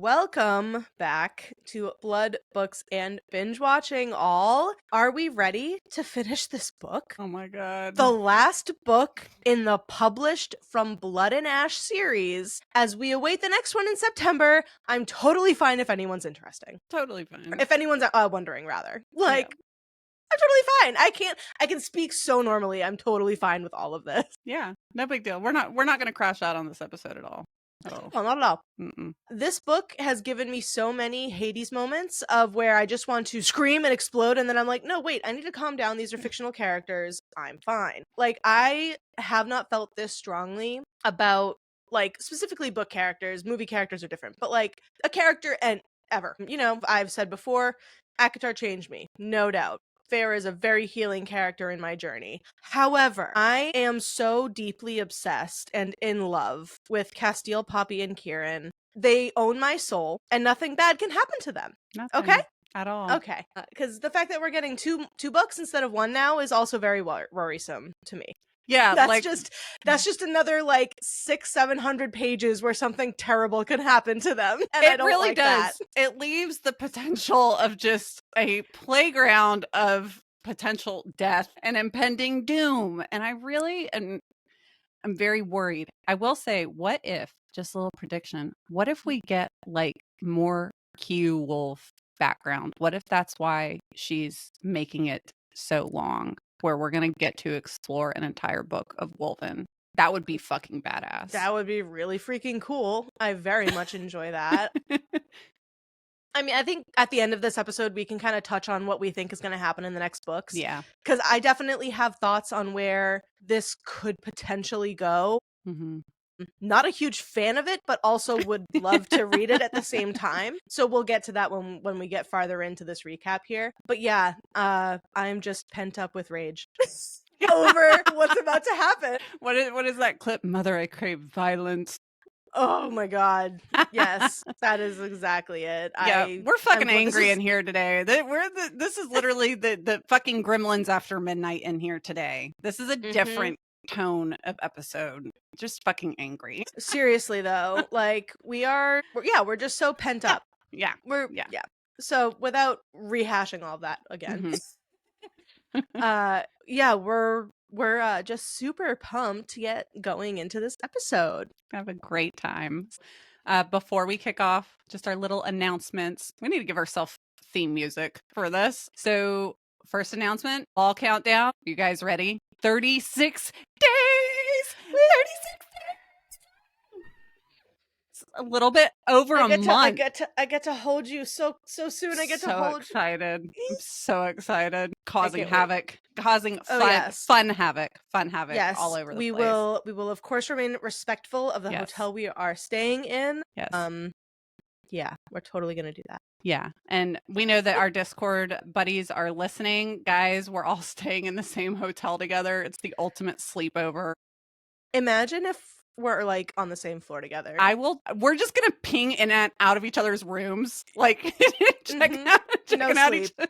Welcome back to Blood, Books, and Binge-Watching all. Are we ready to finish this book? Oh my god. The last book in the published From Blood and Ash series. As we await the next one in September, I'm totally fine if anyone's interesting. Totally fine. If anyone's wondering, rather. I'm totally fine. I can speak so normally. I'm totally fine with all of this. Yeah, no big deal. We're not going to crash out on this episode at all. No, not at all. Mm-mm. This book has given me so many Hades moments of where I just want to scream and explode, and then I'm like, no, wait, I need to calm down. These are fictional characters. I'm fine. Like, I have not felt this strongly about, like, specifically book characters. Movie characters are different, but, like, a character and ever. You know, I've said before, ACOTAR changed me, no doubt. Fair is a very healing character in my journey. However, I am so deeply obsessed and in love with Casteel, Poppy, and Kieran. They own my soul, and nothing bad can happen to them. Nothing Okay? at all. Okay. Because the fact that we're getting two books instead of one now is also very worrisome to me. Yeah, that's just another like 600-700 pages where something terrible could happen to them. And I it don't really like does. that. It leaves the potential of just a playground of potential death and impending doom. And I really am very worried. I will say, what if, just a little prediction, what if we get like more Q Wolf background? What if that's why she's making it so long, where we're going to get to explore an entire book of Wolven? That would be fucking badass. That would be really freaking cool. I very much enjoy that. I mean, I think at the end of this episode, we can kind of touch on what we think is going to happen in the next books. Yeah. Because I definitely have thoughts on where this could potentially go. Mm-hmm. Not a huge fan of it, but also would love to read it at the same time. So we'll get to that when we get farther into this recap here. But yeah, I'm just pent up with rage over what's about to happen. What is that clip? Mother, I crave violence. Oh my god. Yes, that is exactly it. Yeah, we're fucking angry in here today. This is literally the fucking gremlins after midnight in here today. This is a different tone of episode. Just fucking angry. Seriously though, like we're just so pent up. Yeah. So without rehashing all of that again. We're just super pumped to get going into this episode. Have a great time. Before we kick off, just our little announcements. We need to give ourselves theme music for this. So, first announcement, all countdown. You guys ready? 36 days! 36 days! It's a little bit over a month. I get to hold you so soon. I get to hold excited. I'm so excited. Causing havoc. Fun havoc yes, all over the place. We will of course remain respectful of the hotel we are staying in. Yes. Yeah, we're totally gonna do that. Yeah, and we know that our Discord buddies are listening. Guys, we're all staying in the same hotel together. It's the ultimate sleepover. Imagine if we're like on the same floor together. We're just gonna ping in and out of each other's rooms, like checking out each other.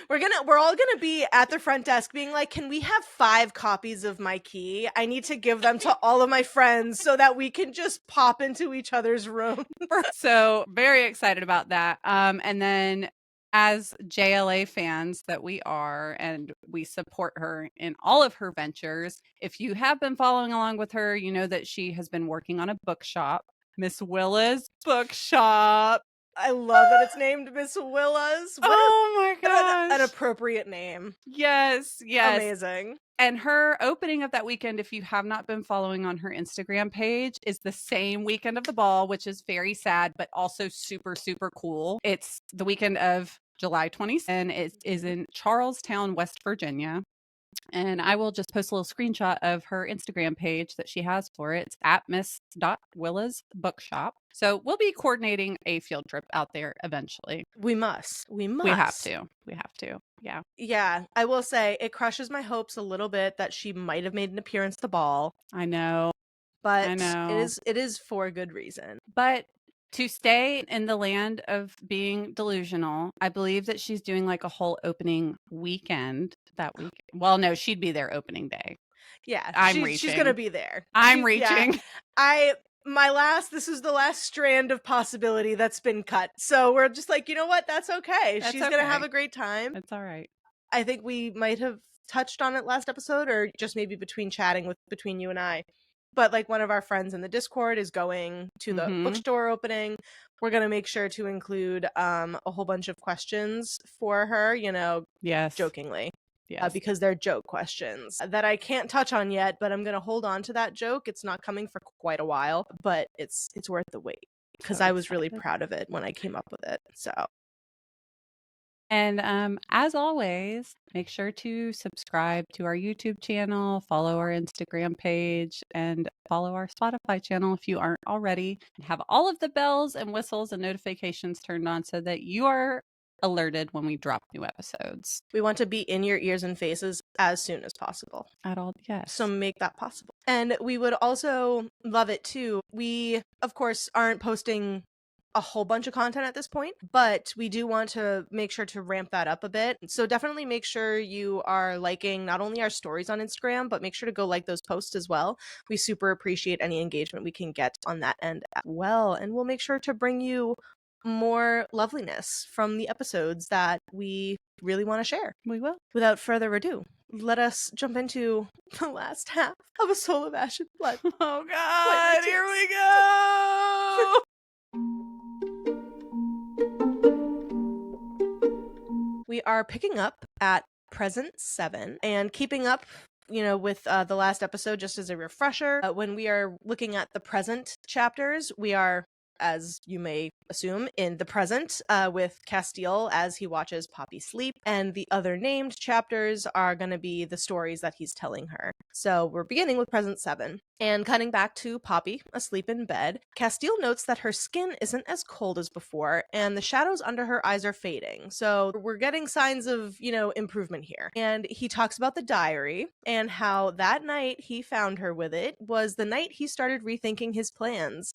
We're all gonna be at the front desk being like, can we have 5 copies of my key? I need to give them to all of my friends so that we can just pop into each other's room. So very excited about that. And then as JLA fans that we are, and we support her in all of her ventures, if you have been following along with her, you know that she has been working on a bookshop, Miss Willa's Bookshop. I love that it's named Miss Willa's. Oh my gosh. An appropriate name. Yes. Amazing. And her opening of that weekend, if you have not been following on her Instagram page, is the same weekend of the ball, which is very sad, but also super, super cool. It's the weekend of July 20th, and it is in Charlestown, West Virginia. And I will just post a little screenshot of her Instagram page that she has for it. It's at miss.willa's bookshop. So we'll be coordinating a field trip out there eventually. We must. We have to. Yeah. Yeah. I will say it crushes my hopes a little bit that she might have made an appearance at the ball. I know. But it is for a good reason. But to stay in the land of being delusional, I believe that she's doing like a whole opening weekend that week. Well, no, she'd be there opening day. Yeah, she's going to be there. I'm reaching. Yeah. This is the last strand of possibility that's been cut. So we're just like, you know what? That's okay. That's She's going to have okay. a great time. It's all right. I think we might have touched on it last episode, or just maybe between you and I. But like, one of our friends in the Discord is going to the bookstore opening. We're going to make sure to include a whole bunch of questions for her, Yes. jokingly. Yes. Because they're joke questions that I can't touch on yet, but I'm going to hold on to that joke. It's not coming for quite a while, but it's worth the wait, because I was really proud of it when I came up with it. So. And as always, make sure to subscribe to our YouTube channel, follow our Instagram page, and follow our Spotify channel if you aren't already. And have all of the bells and whistles and notifications turned on so that you are alerted when we drop new episodes. We want to be in your ears and faces as soon as possible. Yes. So make that possible. And we would also love it too. We, of course, aren't posting a whole bunch of content at this point, but we do want to make sure to ramp that up a bit. So definitely make sure you are liking not only our stories on Instagram, but make sure to go like those posts as well. We super appreciate any engagement we can get on that end as well. And we'll make sure to bring you more loveliness from the episodes that we really want to share. We will. Without further ado, let us jump into the last half of A Soul of Ash and Blood. Oh God, here we go! We are picking up at present 7 and keeping up, with the last episode. Just as a refresher, when we are looking at the present chapters, we are, as you may assume, in the present with Casteel as he watches Poppy sleep, and the other named chapters are going to be the stories that he's telling her. So we're beginning with present 7 and cutting back to Poppy asleep in bed. Casteel notes that her skin isn't as cold as before, and the shadows under her eyes are fading. So we're getting signs of, improvement here. And he talks about the diary and how that night he found her with it was the night he started rethinking his plans.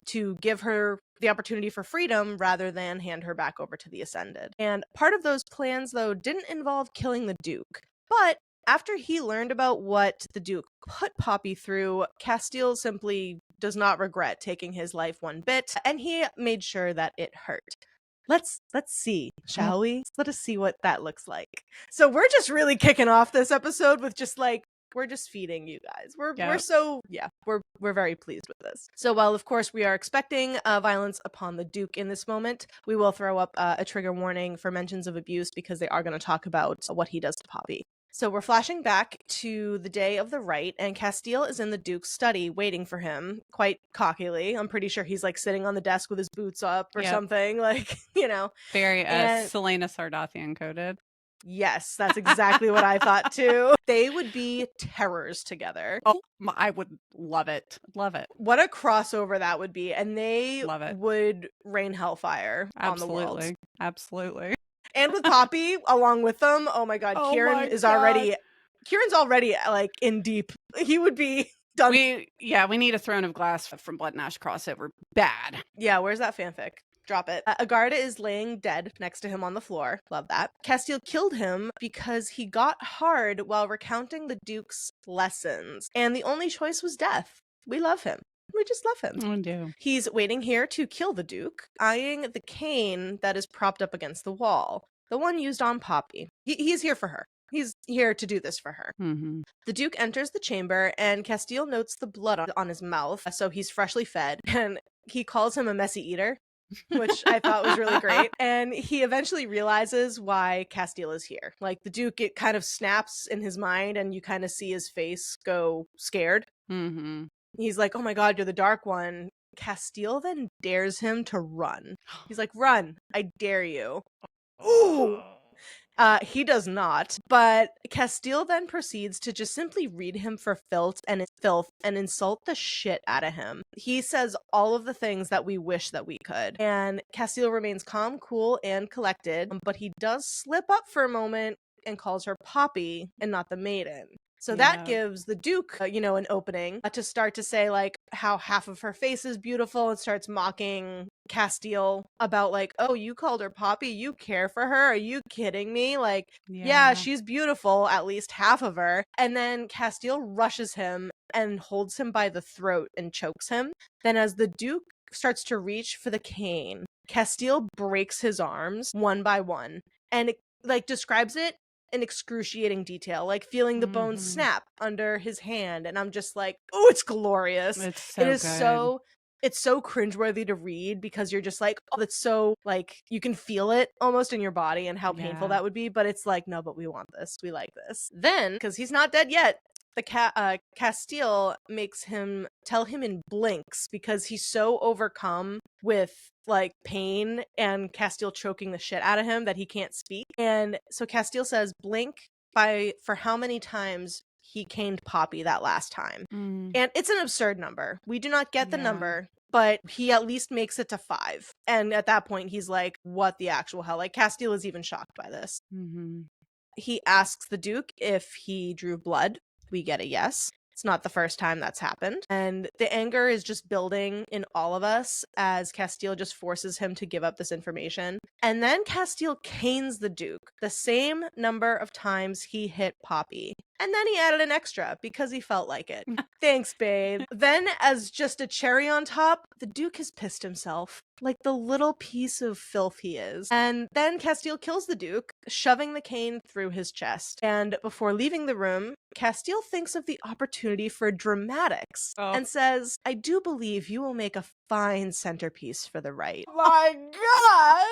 To give her the opportunity for freedom rather than hand her back over to the Ascended. And part of those plans, though, didn't involve killing the Duke. But after he learned about what the Duke put Poppy through, Casteel simply does not regret taking his life one bit, and he made sure that it hurt. Let's see, shall we? Let us see what that looks like. So we're just really kicking off this episode with just like, we're just feeding you guys. We're very pleased with this. So while of course we are expecting violence upon the Duke in this moment, we will throw up a trigger warning for mentions of abuse because they are going to talk about what he does to Poppy. So we're flashing back to the day of the rite, and Casteel is in the Duke's study waiting for him, quite cockily. I'm pretty sure he's like sitting on the desk with his boots up or something, like, Very Selena Sardathian coded. Yes, that's exactly what I thought too. They would be terrors together. Oh, I would love it. Love it. What a crossover that would be. And they would rain hellfire on the world. Absolutely. And with Poppy along with them, oh my God, Kieran's already like in deep. He would be done. We need a Throne of Glass from Blood and Ash crossover. Bad. Yeah, where's that fanfic? Drop it. Agarda is laying dead next to him on the floor. Love that. Casteel killed him because he got hard while recounting the Duke's lessons, and the only choice was death. We love him. We just love him. I do. He's waiting here to kill the Duke, eyeing the cane that is propped up against the wall, the one used on Poppy. He's here for her. He's here to do this for her. Mm-hmm. The Duke enters the chamber, and Casteel notes the blood on his mouth, so he's freshly fed, and he calls him a messy eater, which I thought was really great. And he eventually realizes why Casteel is here. Like, the Duke, it kind of snaps in his mind, and you kind of see his face go scared. Mm-hmm. He's like, oh my God, you're the Dark One. Casteel then dares him to run. He's like, run, I dare you. Ooh! He does not, but Casteel then proceeds to just simply read him for filth and insult the shit out of him. He says all of the things that we wish that we could, and Casteel remains calm, cool, and collected, but he does slip up for a moment and calls her Poppy and not the maiden. So that gives the Duke, an opening to start to say, like, how half of her face is beautiful, and starts mocking Casteel about, like, oh, you called her Poppy? You care for her? Are you kidding me? Like, yeah, she's beautiful, at least half of her. And then Casteel rushes him and holds him by the throat and chokes him. Then as the Duke starts to reach for the cane, Casteel breaks his arms one by one and it, like, describes it in excruciating detail, like feeling the bones snap under his hand. And I'm just like, oh, it's glorious. It's so it is good. it's so cringeworthy to read because you're just like, oh, that's so, like, you can feel it almost in your body and how painful that would be. But it's like, no, but we want this. We like this. Then, because he's not dead yet, the Casteel makes him tell him in blinks because he's so overcome with, like, pain and Casteel choking the shit out of him that he can't speak. And so Casteel says, blink for how many times he caned Poppy that last time. And it's an absurd number. We do not get the number, but he at least makes it to 5. And at that point, he's like, what the actual hell? Like, Casteel is even shocked by this. He asks the Duke if he drew blood. We get a yes. It's not the first time that's happened. And the anger is just building in all of us as Casteel just forces him to give up this information. And then Casteel canes the Duke the same number of times he hit Poppy. And then he added an extra because he felt like it. Thanks, babe. Then, as just a cherry on top, the Duke has pissed himself, like the little piece of filth he is. And then Casteel kills the Duke, shoving the cane through his chest. And before leaving the room, Casteel thinks of the opportunity for dramatics and says, I do believe you will make a fine centerpiece for the right. My God!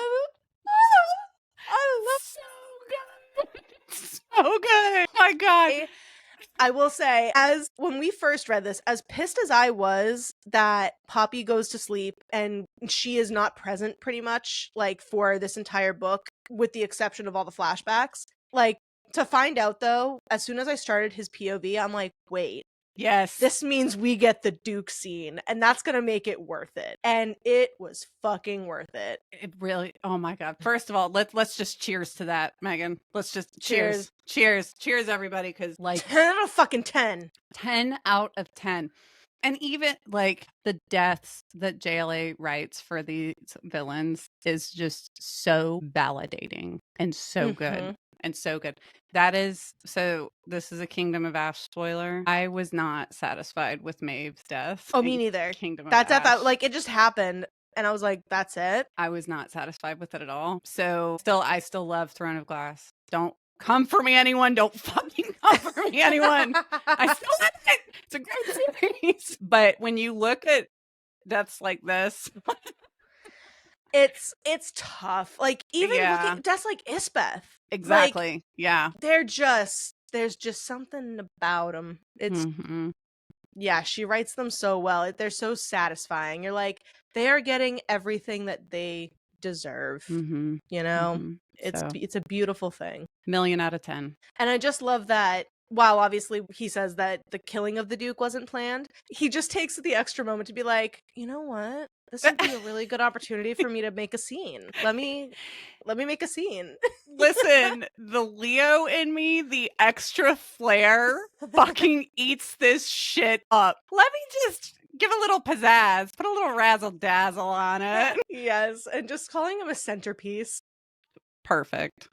I love So good. So good. My God. I will say, as when we first read this, as pissed as I was that Poppy goes to sleep and she is not present pretty much, like, for this entire book, with the exception of all the flashbacks, like, to find out, though, as soon as I started his POV, I'm like, wait. Yes. This means we get the Duke scene, and that's gonna make it worth it. And it was fucking worth it. It really, oh my God. First of all, let's just cheers to that, Megan. Let's just cheers. Cheers, everybody, because, like, 10 out of fucking 10. 10 out of 10. And even, like, the deaths that JLA writes for these villains is just so validating and so good. And so good. That is, so this is a Kingdom of Ash spoiler. I was not satisfied with Maeve's death. Oh, me neither. Kingdom of That's Ash. that, like, it just happened. And I was like, that's it? I was not satisfied with it at all. So I still love Throne of Glass. Don't come for me, anyone. Don't fucking come for me, anyone. I still love it. It's a great series. But when you look at deaths like this, it's tough. Like, even looking at deaths like Isbeth. Exactly. Like, yeah. There's just something about them. It's yeah, she writes them so well. They're so satisfying. You're like, they are getting everything that they deserve. You know? It's a beautiful thing. 1,000,000 out of 10. And I just love that while obviously he says that the killing of the Duke wasn't planned, he just takes the extra moment to be like, you know what? This would be a really good opportunity for me to make a scene. Let me make a scene. Listen, the Leo in me, the extra flair, fucking eats this shit up. Let me just give a little pizzazz, put a little razzle dazzle on it. Yes, and just calling him a centerpiece. Perfect.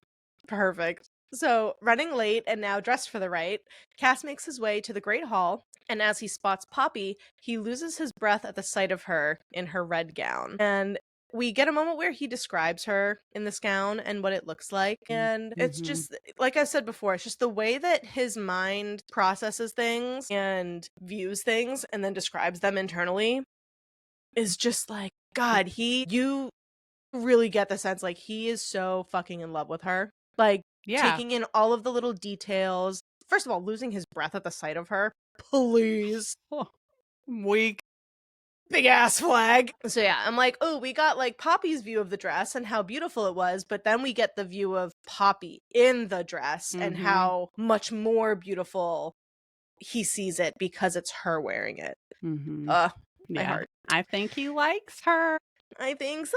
So, running late and now dressed for the right, Cass makes his way to the Great Hall, and as he spots Poppy, he loses his breath at the sight of her in her red gown. And we get a moment where he describes her in this gown and what it looks like. And it's just, like I said before, it's just the way that his mind processes things and views things and then describes them internally is just like, God, you really get the sense, like, he is so fucking in love with her. Like, taking in all of the little details. First of all, losing his breath at the sight of her. Please. Weak. Big ass flag. So yeah, I'm like, oh, we got, like, Poppy's view of the dress and how beautiful it was, but then we get the view of Poppy in the dress and how much more beautiful he sees it because it's her wearing it. My heart. I think he likes her. I think so.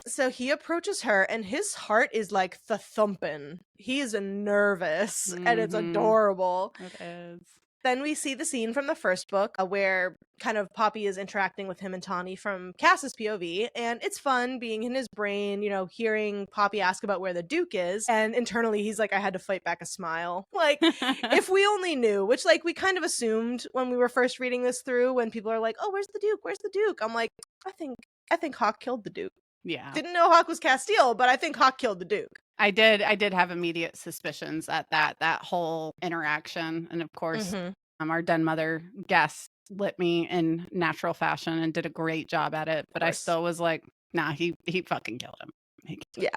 So he approaches her and his heart is like thumping. He is nervous and it's adorable. It is. Then we see the scene from the first book where kind of Poppy is interacting with him and Tawny from Cass's POV, and it's fun being in his brain, you know, hearing Poppy ask about where the Duke is, and internally he's like, I had to fight back a smile. Like, if we only knew, which like we kind of assumed when we were first reading this through, when people are like, oh, where's the Duke? Where's the Duke? I'm like, I think Hawk killed the Duke. Yeah. Didn't know Hawk was Casteel, but I think Hawk killed the Duke. I did have immediate suspicions at that whole interaction. And of course, our den mother guest lit me in natural fashion and did a great job at it. But I still was like, nah, he fucking killed him. Yeah.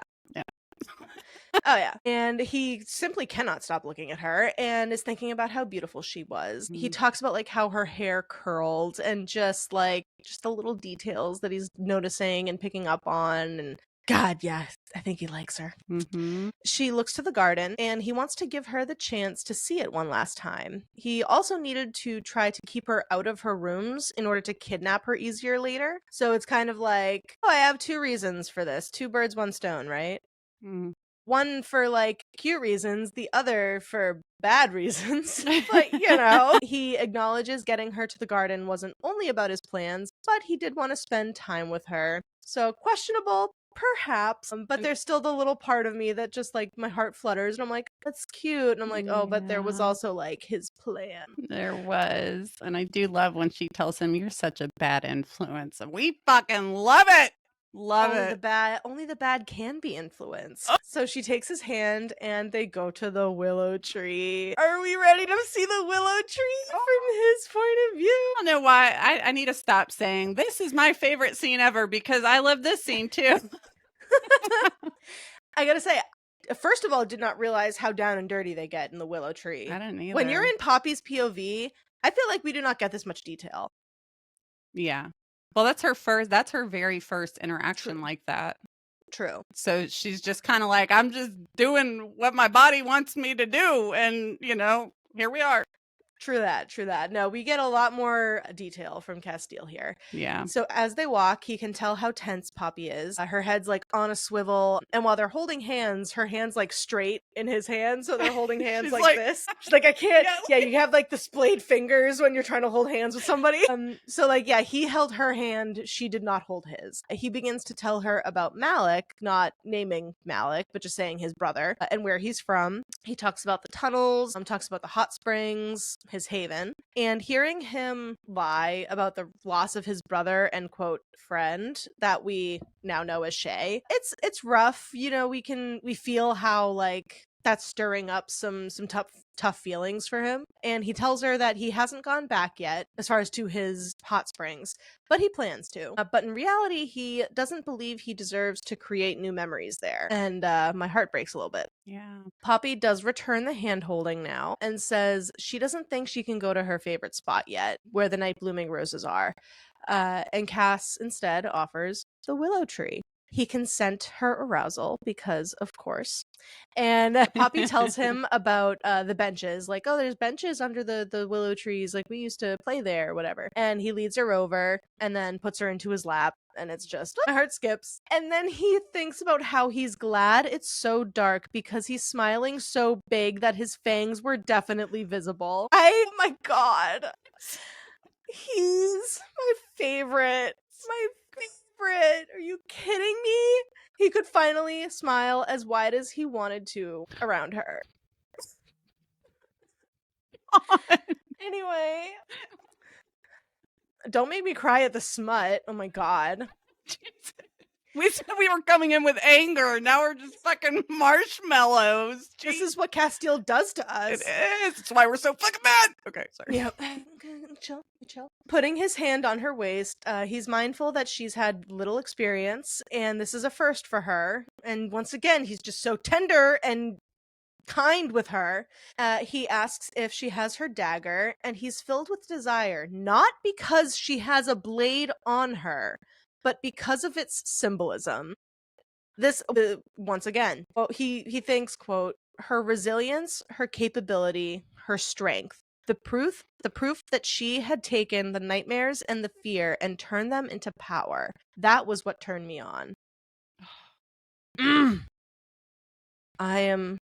Oh, yeah. And he simply cannot stop looking at her and is thinking about how beautiful she was. He talks about like how her hair curled and just the little details that he's noticing and picking up on. And God, yes, I think he likes her. She looks to the garden and he wants to give her the chance to see it one last time. He also needed to try to keep her out of her rooms in order to kidnap her easier later. So it's kind of like, oh, I have two reasons for this. Two birds, one stone, right? One for like cute reasons, the other for bad reasons. But, you know, he acknowledges getting her to the garden wasn't only about his plans, but he did want to spend time with her. So questionable, perhaps, but there's still the little part of me that just like my heart flutters and I'm like, that's cute. And I'm like, oh, but there was also like his plan. There was. And I do love when she tells him, you're such a bad influence. And we fucking love it. Only the bad can be influenced. So she takes his hand and they go to the willow tree. Are we ready to see the willow tree from his point of view? I don't know why. I need to stop saying this is my favorite scene ever because I love this scene too. I gotta say, first of all, did not realize how down and dirty they get in the willow tree. I didn't either. When you're in Poppy's POV, I feel like we do not get this much detail. Yeah. Well, that's her very first interaction like that. True. So she's just kind of like, I'm just doing what my body wants me to do. And, you know, here we are. True that. No, we get a lot more detail from Casteel here. Yeah. So as they walk, he can tell how tense Poppy is. Her head's like on a swivel. And while they're holding hands, her hand's like straight in his hand. So they're holding hands like this. She's like, I can't. Yeah, you have like the splayed fingers when you're trying to hold hands with somebody. So like, yeah, he held her hand. She did not hold his. He begins to tell her about Malik, not naming Malik, but just saying his brother and where he's from. He talks about the tunnels, talks about the hot springs, his haven, and hearing him lie about the loss of his brother and quote friend that we now know as Shay, it's rough. You know, we feel how like that's stirring up some tough feelings for him. And he tells her that he hasn't gone back yet as far as to his hot springs, but he plans to. But in reality, he doesn't believe he deserves to create new memories there. And my heart breaks a little bit. Yeah. Poppy does return the hand holding now and says she doesn't think she can go to her favorite spot yet, where the night blooming roses are. And Cass instead offers the willow tree. He can scent her arousal because, of course. And Poppy tells him about the benches. Like, oh, there's benches under the willow trees. Like, we used to play there or whatever. And he leads her over and then puts her into his lap. And it's just, my heart skips. And then he thinks about how he's glad it's so dark because he's smiling so big that his fangs were definitely visible. Oh my God. He's my favorite. My favorite. Are you kidding me? He could finally smile as wide as he wanted to around her. Anyway. Don't make me cry at the smut. Oh my God. We said we were coming in with anger. Now we're just fucking marshmallows. Jeez. This is what Casteel does to us. It is. That's why we're so fucking mad. Okay, sorry. Yep. Chill. Putting his hand on her waist, he's mindful that she's had little experience, and this is a first for her. And once again, he's just so tender and kind with her. He asks if she has her dagger, and he's filled with desire, not because she has a blade on her, but because of its symbolism. This, once again, he thinks, quote, her resilience, her capability, her strength. The proof that she had taken the nightmares and the fear and turned them into power. That was what turned me on. I'm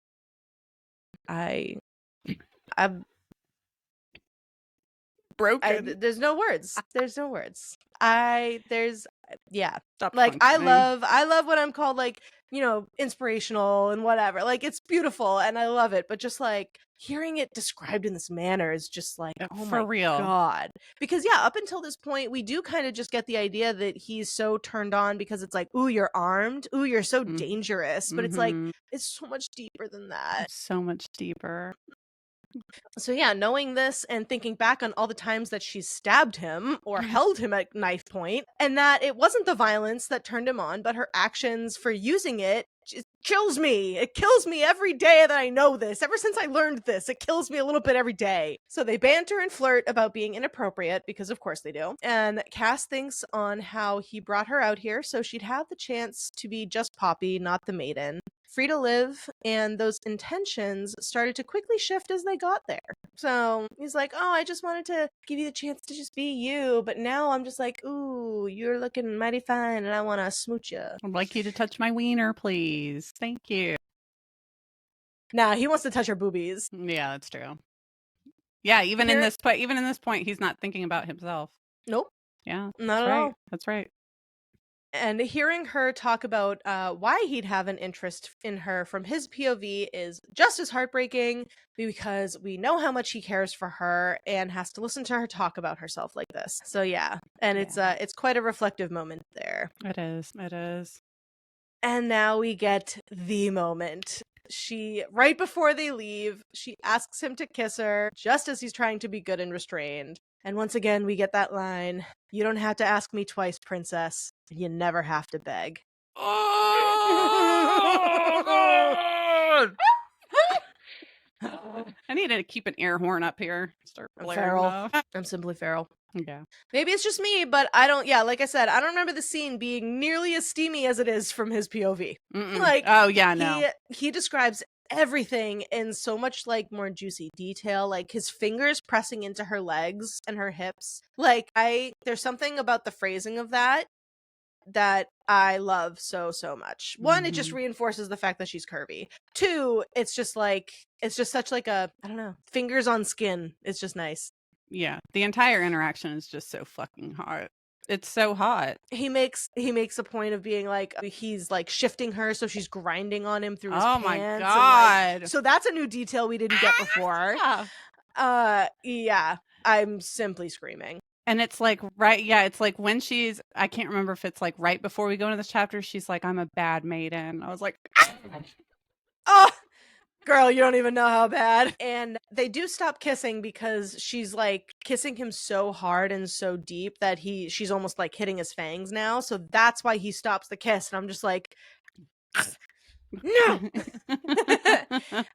broken. There's no words. There's no words. Yeah. Stop Like functioning. I love when I'm called like, you know, inspirational and whatever. Like it's beautiful and I love it, but just like hearing it described in this manner is just like, oh For my real. God. Because yeah, up until this point, we do kind of just get the idea that he's so turned on because it's like, ooh, you're armed. Ooh, you're so dangerous. But it's like, it's so much deeper than that. So much deeper. So yeah, knowing this and thinking back on all the times that she's stabbed him or held him at knife point, and that it wasn't the violence that turned him on, but her actions for using it just kills me. It kills me every day that I know this. Ever since I learned this, it kills me a little bit every day. So they banter and flirt about being inappropriate, because of course they do. And Cass thinks on how he brought her out here so she'd have the chance to be just Poppy, not the maiden. Free to live, and those intentions started to quickly shift as they got there. So he's like, oh, I just wanted to give you the chance to just be you, but now I'm just like, ooh, you're looking mighty fine and I want to smooch you. I'd like you to touch my wiener, please. Thank you. Nah, he wants to touch her boobies. Yeah, that's true. Yeah, even in this point, he's not thinking about himself. Nope. Yeah, not at all. That's right. And hearing her talk about why he'd have an interest in her from his POV is just as heartbreaking, because we know how much he cares for her and has to listen to her talk about herself like this. So yeah, and it's quite a reflective moment there. It is. It is. And now we get the moment. Right before they leave, she asks him to kiss her just as he's trying to be good and restrained. And once again, we get that line, you don't have to ask me twice, princess. You never have to beg. Oh, God! I need to keep an air horn up here. Start blaring off. I'm simply feral. Yeah. Maybe it's just me, but I don't, like I said, I don't remember the scene being nearly as steamy as it is from his POV. Like, oh, yeah, no. He describes everything in so much like more juicy detail, like his fingers pressing into her legs and her hips. Like there's something about the phrasing of that I love so much. One, it just reinforces the fact that she's curvy. Two, it's just such like a, I don't know, fingers on skin. It's just nice. Yeah, the entire interaction is just so fucking hot. It's so hot. He makes a point of being like, he's like shifting her so she's grinding on him through his pants. Oh my God. So that's a new detail we didn't get before. Yeah, I'm simply screaming. And it's like, it's like when I can't remember if it's like right before we go into this chapter, she's like, I'm a bad maiden. I was like, oh, girl, you don't even know how bad. And they do stop kissing because she's like kissing him so hard and so deep that she's almost like hitting his fangs now. So that's why he stops the kiss. And I'm just like, no.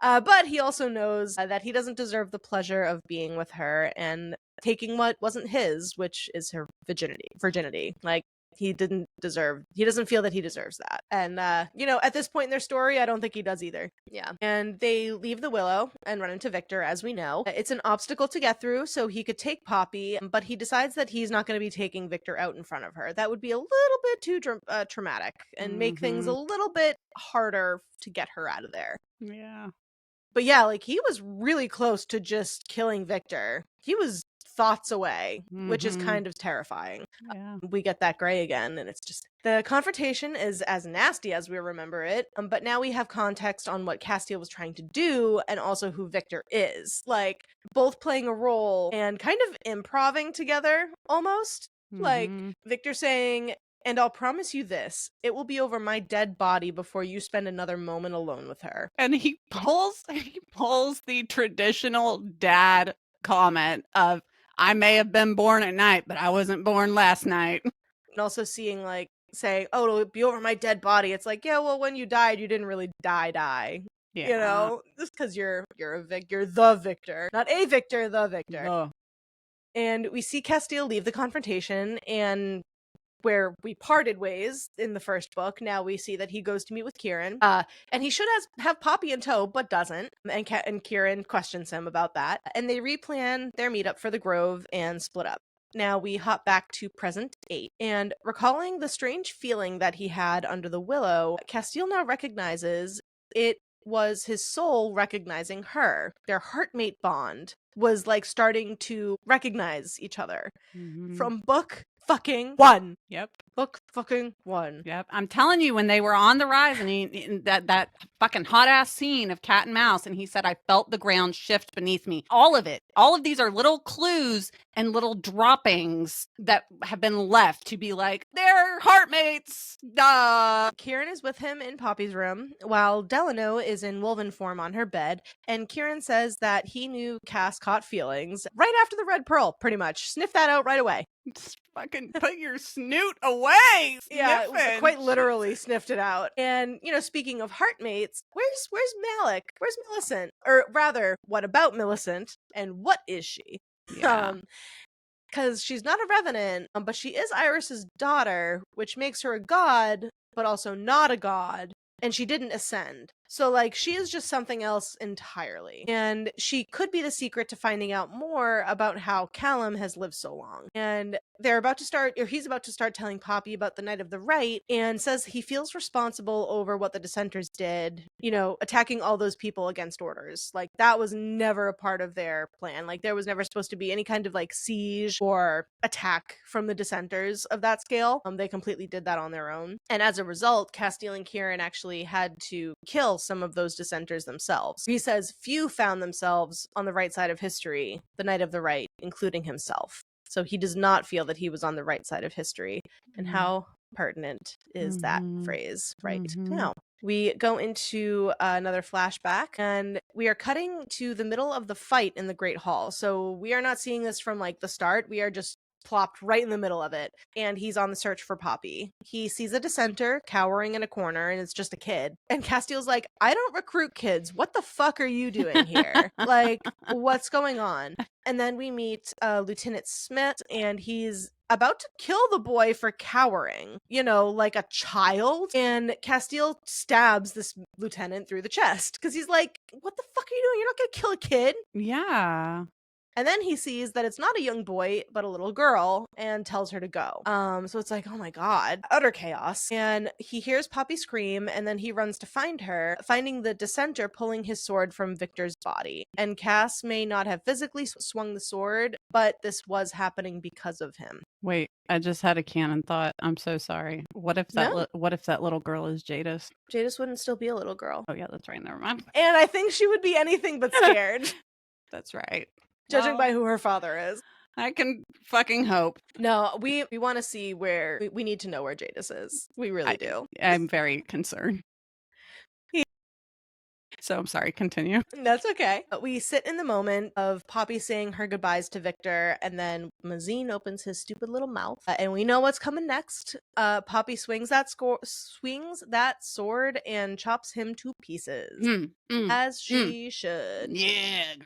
But he also knows that he doesn't deserve the pleasure of being with her and taking what wasn't his, which is her virginity. Like, he doesn't feel that he deserves that. And, at this point in their story, I don't think he does either. Yeah. And they leave the Willow and run into Victor, as we know. It's an obstacle to get through, so he could take Poppy, but he decides that he's not going to be taking Victor out in front of her. That would be a little bit too traumatic and make things a little bit harder to get her out of there. Yeah. But yeah, like, he was really close to just killing Victor. He was thoughts away, which is kind of terrifying. Yeah. We get that gray again, and it's just, the confrontation is as nasty as we remember it, but now we have context on what Casteel was trying to do and also who Victor is, like both playing a role and kind of improving together almost. Like Victor saying, and I'll promise you this, it will be over my dead body before you spend another moment alone with her. And he pulls the traditional dad comment of, I may have been born at night, but I wasn't born last night. And also saying, oh, it'll be over my dead body. It's like, yeah, well, when you died, you didn't really die. Yeah. Just because you're the Victor. Not a Victor, the Victor. Oh. And we see Casteel leave the confrontation, and where we parted ways in the first book, now we see that he goes to meet with Kieran. And he should have Poppy in tow, but doesn't. And Kieran questions him about that. And they replan their meetup for the Grove and split up. Now we hop back to present 8. And recalling the strange feeling that he had under the Willow, Casteel now recognizes it was his soul recognizing her. Their heartmate bond was like starting to recognize each other. From book fucking 1. Yep. Book fucking 1. Yep. I'm telling you, when they were on the rise and that fucking hot ass scene of cat and mouse, and he said, I felt the ground shift beneath me. All of it. All of these are little clues and little droppings that have been left to be like, they're heartmates. Duh. Kieran is with him in Poppy's room while Delano is in Wolven form on her bed, and Kieran says that he knew Cass caught feelings right after the red pearl, pretty much. Sniff that out right away. Just fucking put your snoot away. Yeah, Sniff it. quite literally sniffed it out. And, you know, speaking of heartmates, where's Malik? Where's Millicent? Or rather, what about Millicent? And what is she? Yeah. Because she's not a revenant, but she is Iris's daughter, which makes her a god, but also not a god. And she didn't ascend. So, like, she is just something else entirely. And she could be the secret to finding out more about how Callum has lived so long. And they're about to start, or he's about to start telling Poppy about the Night of the Right, and says he feels responsible over what the dissenters did, you know, attacking all those people against orders. Like, that was never a part of their plan. Like, there was never supposed to be any kind of, like, siege or attack from the dissenters of that scale. They completely did that on their own. And as a result, Casteel and Kieran actually had to kill some of those dissenters themselves. He says few found themselves on the right side of history the night of the right, including himself. So he does not feel that he was on the right side of history. And how pertinent is that phrase right now? We go into another flashback, and we are cutting to the middle of the fight in the Great Hall. So we are not seeing this from like the start. We are just plopped right in the middle of it, and he's on the search for Poppy. He sees a dissenter cowering in a corner, and it's just a kid. And Casteel's like, I don't recruit kids. What the fuck are you doing here? Like, what's going on? And then we meet Lieutenant Smith, and he's about to kill the boy for cowering, you know, like a child. And Casteel stabs this lieutenant through the chest because he's like, what the fuck are you doing? You're not gonna kill a kid. Yeah. And then he sees that it's not a young boy, but a little girl, and tells her to go. So it's like, oh my god, utter chaos. And he hears Poppy scream, and then he runs to find her, finding the dissenter pulling his sword from Victor's body. And Cass may not have physically swung the sword, but this was happening because of him. Wait, I just had a canon thought. I'm so sorry. What if that what if that little girl is Jadis? Jadis wouldn't still be a little girl. Oh yeah, that's right. Never mind. And I think she would be anything but scared. That's right. Judging by who her father is. I can fucking hope. No, we want to see where, we need to know where Jadis is. We really do. I'm very concerned. So I'm sorry, continue. That's okay. We sit in the moment of Poppy saying her goodbyes to Victor, and then Mazine opens his stupid little mouth, and we know what's coming next. Poppy swings that sword and chops him to pieces, as she should. Yeah.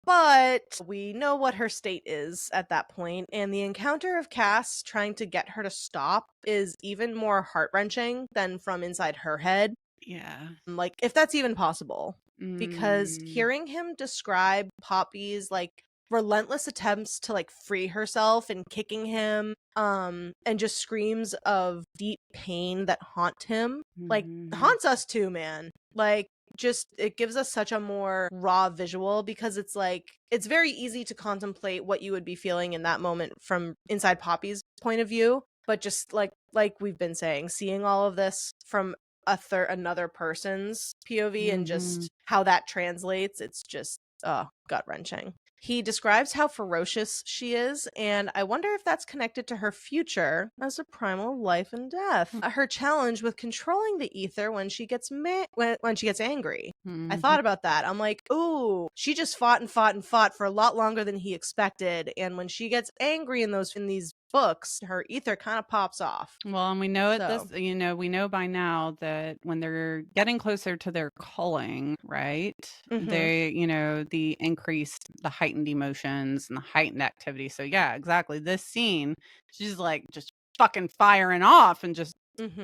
But we know what her state is at that point, and the encounter of Cass trying to get her to stop is even more heart-wrenching than from inside her head. Yeah. Like, if that's even possible. Because hearing him describe Poppy's, like, relentless attempts to, like, free herself and kicking him, and just screams of deep pain that haunt him, like, haunts us too, man. Like, just, it gives us such a more raw visual, because it's like, it's very easy to contemplate what you would be feeling in that moment from inside Poppy's point of view, but just like we've been saying, seeing all of this from another person's POV and just how that translates, it's just gut-wrenching. He describes how ferocious she is, and I wonder if that's connected to her future as a primal of life and death. Her challenge with controlling the ether when she gets when she gets angry. I thought about that. I'm like, ooh, she just fought and fought and fought for a lot longer than he expected, and when she gets angry in these books, her ether kind of pops off. Well, and we know we know by now that when they're getting closer to their calling, right? They, the heightened emotions and the heightened activity. So yeah, exactly. This scene, she's like just fucking firing off and just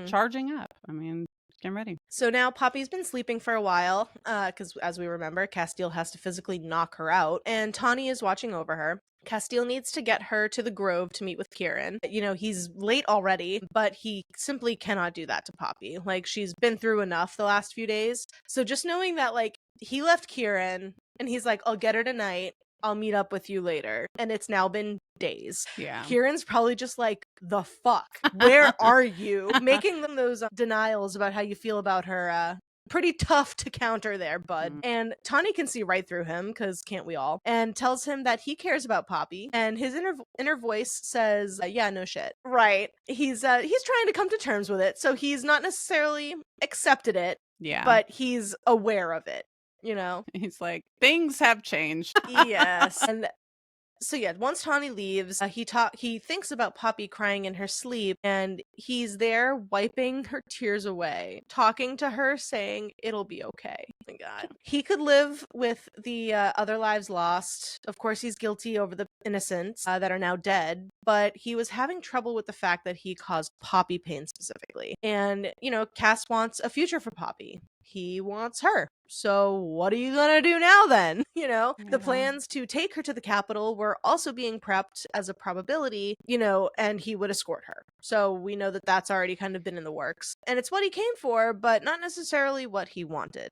charging up. I mean, getting ready. So now Poppy's been sleeping for a while, because as we remember, Casteel has to physically knock her out, and Tawny is watching over her. Casteel needs to get her to the Grove to meet with Kieran. You know, he's late already, but he simply cannot do that to Poppy. Like, she's been through enough the last few days. So just knowing that, like, he left Kieran and he's like, I'll get her tonight. I'll meet up with you later. And it's now been days. Yeah. Kieran's probably just like, the fuck? Where are you? Making them those denials about how you feel about her, pretty tough to counter there, bud. And Tawny can see right through him, because can't we all? And tells him that he cares about Poppy. And his inner voice says, yeah, no shit. Right. He's trying to come to terms with it. So he's not necessarily accepted it. Yeah. But he's aware of it, you know? He's like, things have changed. Yes. And so yeah, once Tawny leaves, he thinks about Poppy crying in her sleep, and he's there wiping her tears away, talking to her, saying it'll be okay. Oh my God. He could live with the other lives lost. Of course, he's guilty over the innocent that are now dead, but he was having trouble with the fact that he caused Poppy pain specifically. And, you know, Cass wants a future for Poppy. He wants her. So what are you gonna do now then? You know, the plans to take her to the capital were also being prepped as a probability, you know, and he would escort her. So we know that that's already kind of been in the works. And it's what he came for, but not necessarily what he wanted.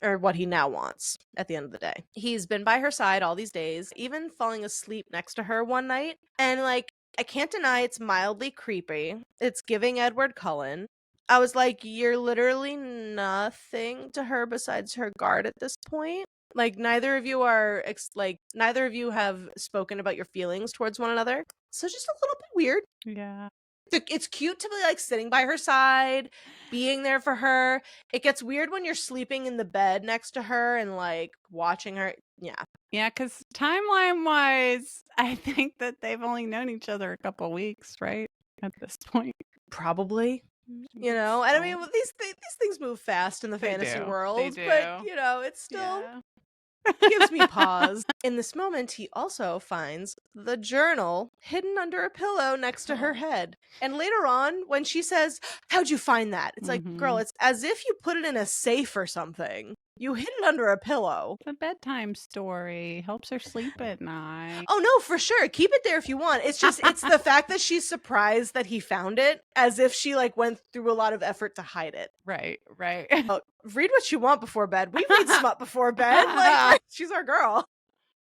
Or what he now wants at the end of the day. He's been by her side all these days, even falling asleep next to her one night. And like, I can't deny it's mildly creepy. It's giving Edward Cullen. I was like, you're literally nothing to her besides her guard at this point. Like, neither of you have spoken about your feelings towards one another. So just a little bit weird. Yeah. It's cute to be like sitting by her side, being there for her. It gets weird when you're sleeping in the bed next to her and like watching her. Yeah. Yeah, because timeline wise, I think that they've only known each other a couple weeks, right? At this point. Probably. You know, and I mean, these things move fast in the fantasy world, but you know, it's still gives me pause. In this moment, he also finds the journal hidden under a pillow next to her head. And later on, when she says, how'd you find that? It's like, girl, it's as if you put it in a safe or something. You hid it under a pillow. It's a bedtime story. Helps her sleep at night. Oh, no, for sure. Keep it there if you want. It's just, it's the fact that she's surprised that he found it, as if she, like, went through a lot of effort to hide it. Right. Oh, read what you want before bed. We read smut before bed. Like, she's our girl.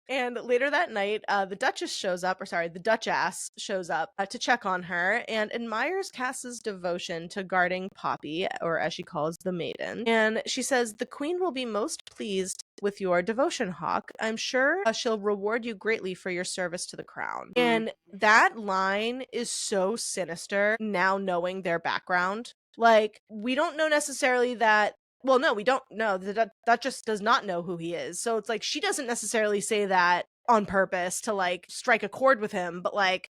And later that night, the Duchess shows up, the Duchess shows up to check on her and admires Cass's devotion to guarding Poppy, or as she calls the maiden. And she says, the Queen will be most pleased with your devotion, Hawk. I'm sure she'll reward you greatly for your service to the crown. And that line is so sinister now knowing their background. Like, we don't know necessarily that. Well, no, we don't know. That just does not know who he is. So it's like, she doesn't necessarily say that on purpose to like strike a chord with him, but like,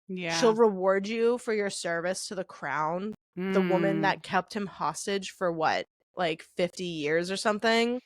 she'll reward you for your service to the crown. The woman that kept him hostage for what, like 50 years or something?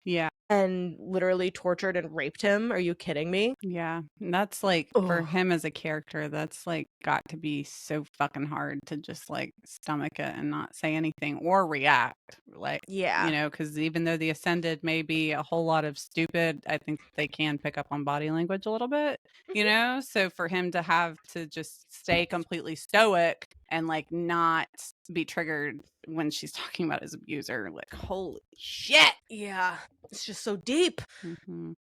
Yeah. And literally tortured and raped him. Are you kidding me? Yeah. And that's like, for him as a character, that's like got to be so fucking hard to just like stomach it and not say anything or react. Like, you know, because even though the Ascended may be a whole lot of stupid, I think they can pick up on body language a little bit, you know? So for him to have to just stay completely stoic and like not be triggered when she's talking about his abuser, like, holy shit. Yeah. It's just so deep.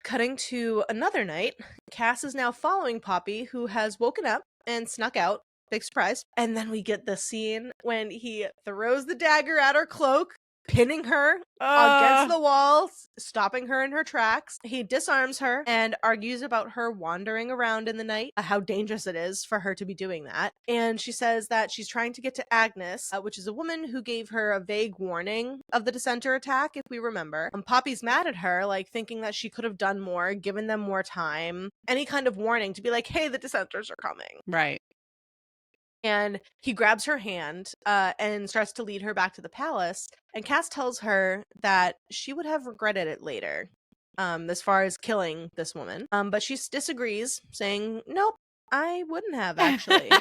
Cutting to another night, Cass is now following Poppy, who has woken up and snuck out. Big surprise. And then we get the scene when he throws the dagger at her cloak, pinning her against the wall, stopping her in her tracks. He disarms her and argues about her wandering around in the night, how dangerous it is for her to be doing that. And she says that she's trying to get to Agnes, which is a woman who gave her a vague warning of the dissenter attack, if we remember. Poppy's mad at her, like thinking that she could have done more, given them more time, any kind of warning to be like, hey, the dissenters are coming. Right. And he grabs her hand and starts to lead her back to the palace. And Cass tells her that she would have regretted it later, as far as killing this woman. But she disagrees, saying, nope, I wouldn't have, actually.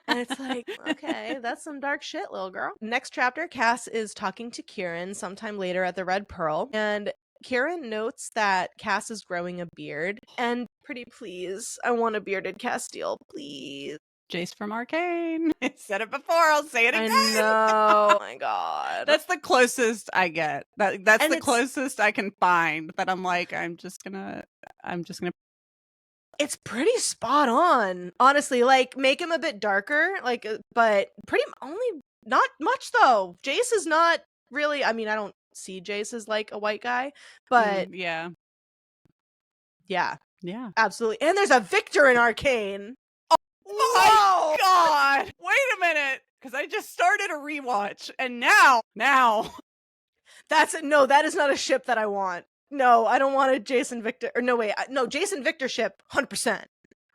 And it's like, okay, that's some dark shit, little girl. Next chapter, Cass is talking to Kieran sometime later at the Red Pearl. And Kieran notes that Cass is growing a beard, and pretty please, I want a bearded Casteel, please. Jace from Arcane. I said it before, I'll say it again. I know. Oh my god. That's the closest I get. That's And the closest I can find that I'm like, I'm just gonna it's pretty spot on, honestly. Like, make him a bit darker, like, but pretty only not much though. Jace is not really. I mean, I don't see Jace as like a white guy, but yeah, absolutely. And there's a Victor in Arcane. Oh my god! Wait a minute, because I just started a rewatch, and now that is not a ship that I want. No, I don't want a Jason Victor. Or no, wait, no, Jason Victor ship, 100%,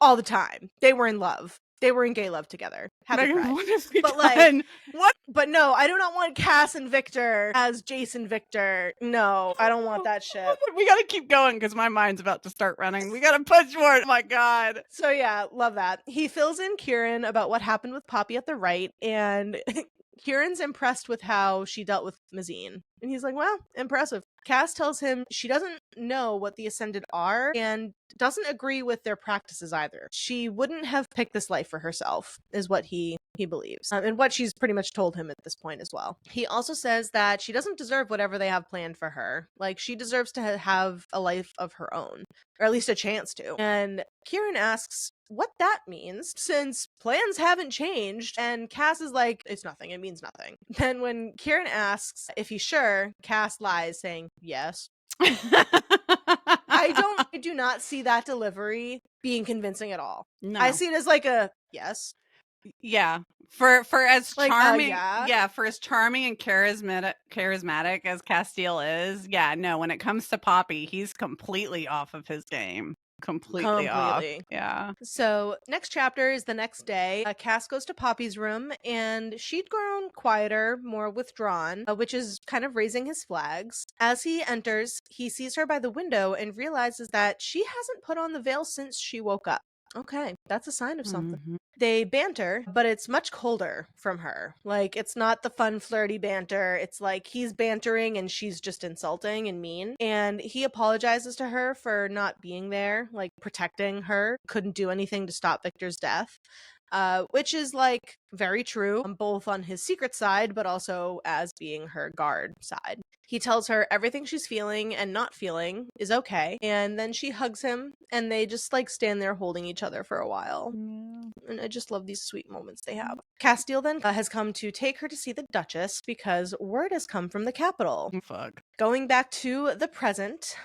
all the time. They were in love. They were in gay love together. Happy Megan, Pride. what have we But done? What? But no, I do not want Cass and Victor as Jason Victor. No, I don't want that shit. We gotta keep going because my mind's about to start running. We gotta push for it. Oh my god. So yeah, love that. He fills in Kieran about what happened with Poppy at the right, and Kieran's impressed with how she dealt with Mazine. And he's like, well, impressive. Cass tells him she doesn't know what the Ascended are and doesn't agree with their practices either. She wouldn't have picked this life for herself, is what he believes, and what she's pretty much told him at this point as well. He also says that she doesn't deserve whatever they have planned for her. Like, she deserves to have a life of her own, or at least a chance to. And Kieran asks what that means, since plans haven't changed, and Cass is like, it's nothing, it means nothing. Then when Kieran asks if he's sure, Cass lies, saying yes. I do not see that delivery being convincing at all. No. I see it as like a yes. Yeah. For as Like, charming, yeah. for as charming and charismatic as Casteel is, no, when it comes to Poppy, he's completely off of his game. Completely off. Yeah. So next chapter is the next day. Cass goes to Poppy's room, and she'd grown quieter, more withdrawn, which is kind of raising his flags. As he enters, he sees her by the window and realizes that she hasn't put on the veil since she woke up. Okay, that's a sign of something. Mm-hmm. They banter, but it's much colder from her. Like, it's not the fun, flirty banter. It's like he's bantering and she's just insulting and mean. And he apologizes to her for not being there, like protecting her. Couldn't do anything to stop Victor's death. Which is like very true, both on his secret side, but also as being her guard side. He tells her everything she's feeling and not feeling is okay, and then she hugs him, and they just like stand there holding each other for a while. And I just love these sweet moments they have. Casteel then has come to take her to see the Duchess because word has come from the capital. Fuck. Going back to the present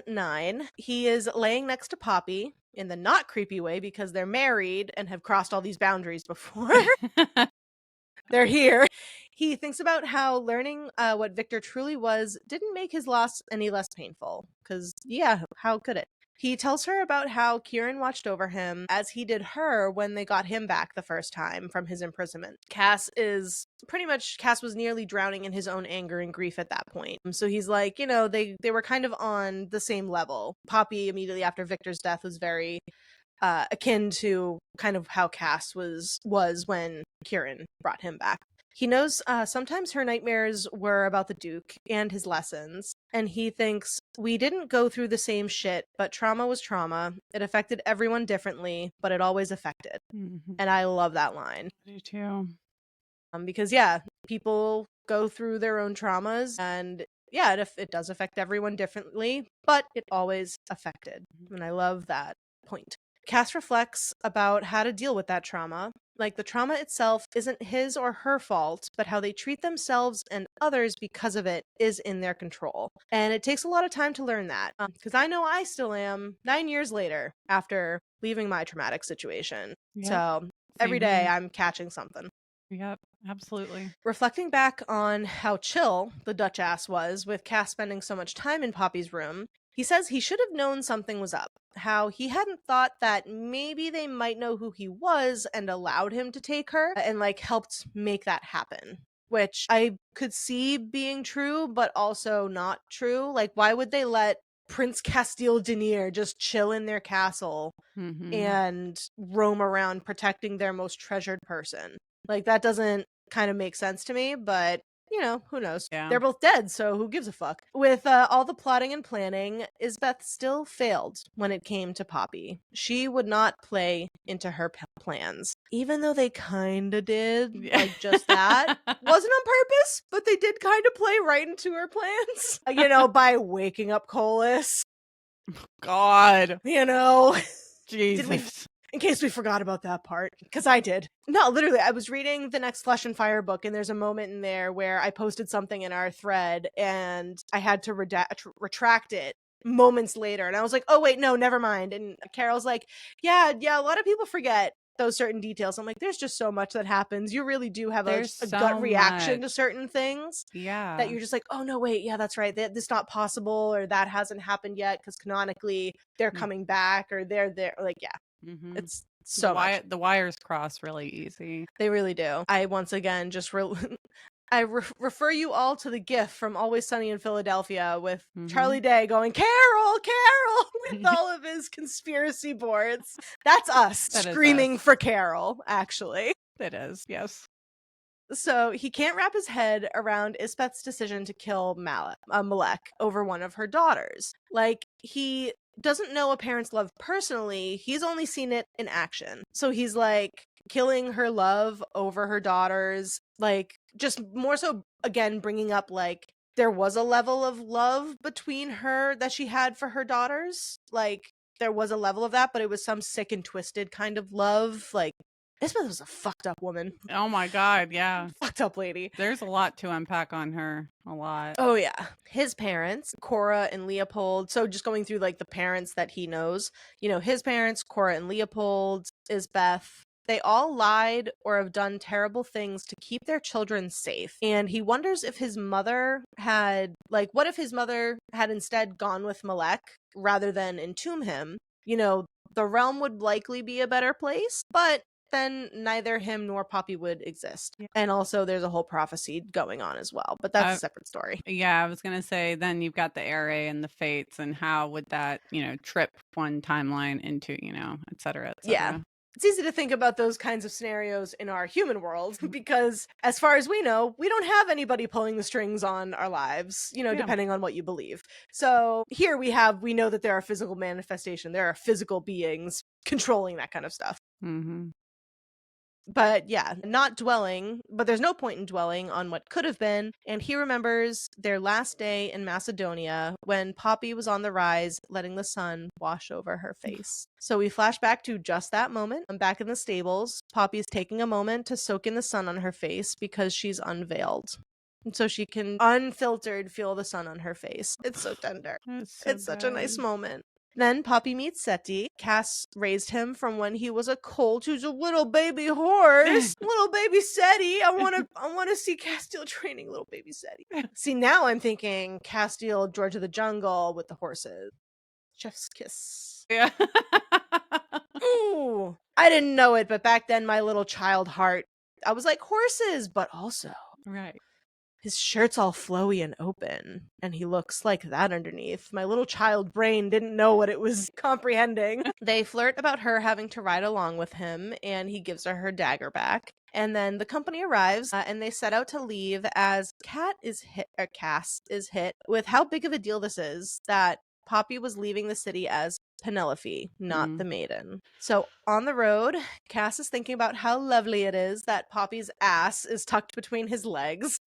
9, he is laying next to Poppy in the not creepy way because they're married and have crossed all these boundaries before. They're here. He thinks about how learning what Victor truly was didn't make his loss any less painful. Because, yeah, how could it? He tells her about how Kieran watched over him as he did her when they got him back the first time from his imprisonment. Cass was nearly drowning in his own anger and grief at that point. So he's like, they were kind of on the same level. Poppy, immediately after Victor's death, was very akin to kind of how Cass was when Kieran brought him back. He knows sometimes her nightmares were about the Duke and his lessons, and he thinks, we didn't go through the same shit, but trauma was trauma. It affected everyone differently, but it always affected. Mm-hmm. And I love that line. I do too. Because, people go through their own traumas, and it does affect everyone differently, but it always affected. And I love that point. Cass reflects about how to deal with that trauma. Like, the trauma itself isn't his or her fault, but how they treat themselves and others because of it is in their control. And it takes a lot of time to learn that. Because I know I still am 9 years later after leaving my traumatic situation. Yep. So every day I'm catching something. Yep, absolutely. Reflecting back on how chill the Duchess was with Cass spending so much time in Poppy's room, he says he should have known something was up. How he hadn't thought that maybe they might know who he was and allowed him to take her and helped make that happen. Which I could see being true, but also not true. Like, why would they let Prince Casteel Denier just chill in their castle and roam around protecting their most treasured person? Like, that doesn't kind of make sense to me, but you know, who knows? Yeah. They're both dead, so who gives a fuck? With all the plotting and planning, Isbeth still failed when it came to Poppy. She would not play into her plans, even though they kinda did, Yeah. like just that. Wasn't on purpose, but they did kind of play right into her plans, you know, by waking up Colas. God. You know, Jesus. in case we forgot about that part, because I did. No, literally, I was reading the next Flesh and Fire book, and there's a moment in there where I posted something in our thread, and I had to retract it moments later, and I was like, oh wait, no, never mind. And Carol's like, yeah, a lot of people forget those certain details. I'm like, there's just so much that happens. You really do have a There's gut so reaction to much. certain things. Yeah. That you're just like, oh no, wait, yeah, that's right. This is not possible, or that hasn't happened yet, because canonically they're coming back, or they're there. Like, yeah, it's so much. The wires cross really easy. They really do. I once again just refer you all to the GIF from Always Sunny in Philadelphia with Charlie Day going, Carol, with all of his conspiracy boards. That's us screaming for Carol, actually. It is, yes. So he can't wrap his head around Isbeth's decision to kill Malek over one of her daughters. Like, he doesn't know a parent's love personally, he's only seen it in action. So he's like, killing her love over her daughters, like, just more so, again, bringing up, like, there was a level of love between her that she had for her daughters. Like, there was a level of that, but it was some sick and twisted kind of love. Like, Isbeth was a fucked up woman. Oh my God, yeah. Fucked up lady. There's a lot to unpack on her. A lot. Oh yeah. His parents, Cora and Leopold. So just going through like the parents that he knows, you know, his parents, Cora and Leopold, Isbeth, they all lied or have done terrible things to keep their children safe. And he wonders if his mother had, like, what if his mother had instead gone with Malek rather than entomb him? You know, the realm would likely be a better place, but then neither him nor Poppy would exist. Yeah. And also there's a whole prophecy going on as well, but that's a separate story. Yeah, I was going to say, then you've got the Array and the Fates, and how would that, you know, trip one timeline into, you know, et cetera, et cetera. Yeah. It's easy to think about those kinds of scenarios in our human world because, as far as we know, we don't have anybody pulling the strings on our lives, you know, depending on what you believe. So here we know that there are physical manifestation, there are physical beings controlling that kind of stuff. But yeah, but there's no point in dwelling on what could have been. And he remembers their last day in Macedonia when Poppy was on the rise, letting the sun wash over her face. So we flash back to just that moment. I'm back in the stables. Poppy's taking a moment to soak in the sun on her face because she's unveiled. And so she can unfiltered feel the sun on her face. It's so tender. It's such a nice moment. Then Poppy meets Seti. Cass raised him from when he was a colt who's a little baby horse. Little baby Seti. I want to see Casteel training little baby Seti. See, now I'm thinking Casteel, George of the Jungle with the horses. Chef's kiss. Yeah. Ooh, I didn't know it, but back then my little child heart, I was like, horses, but also. Right. His shirt's all flowy and open, and he looks like that underneath. My little child brain didn't know what it was comprehending. They flirt about her having to ride along with him, and he gives her dagger back. And then the company arrives, and they set out to leave as Cass is hit with how big of a deal this is, that Poppy was leaving the city as Penelope, not the maiden. So on the road, Cass is thinking about how lovely it is that Poppy's ass is tucked between his legs.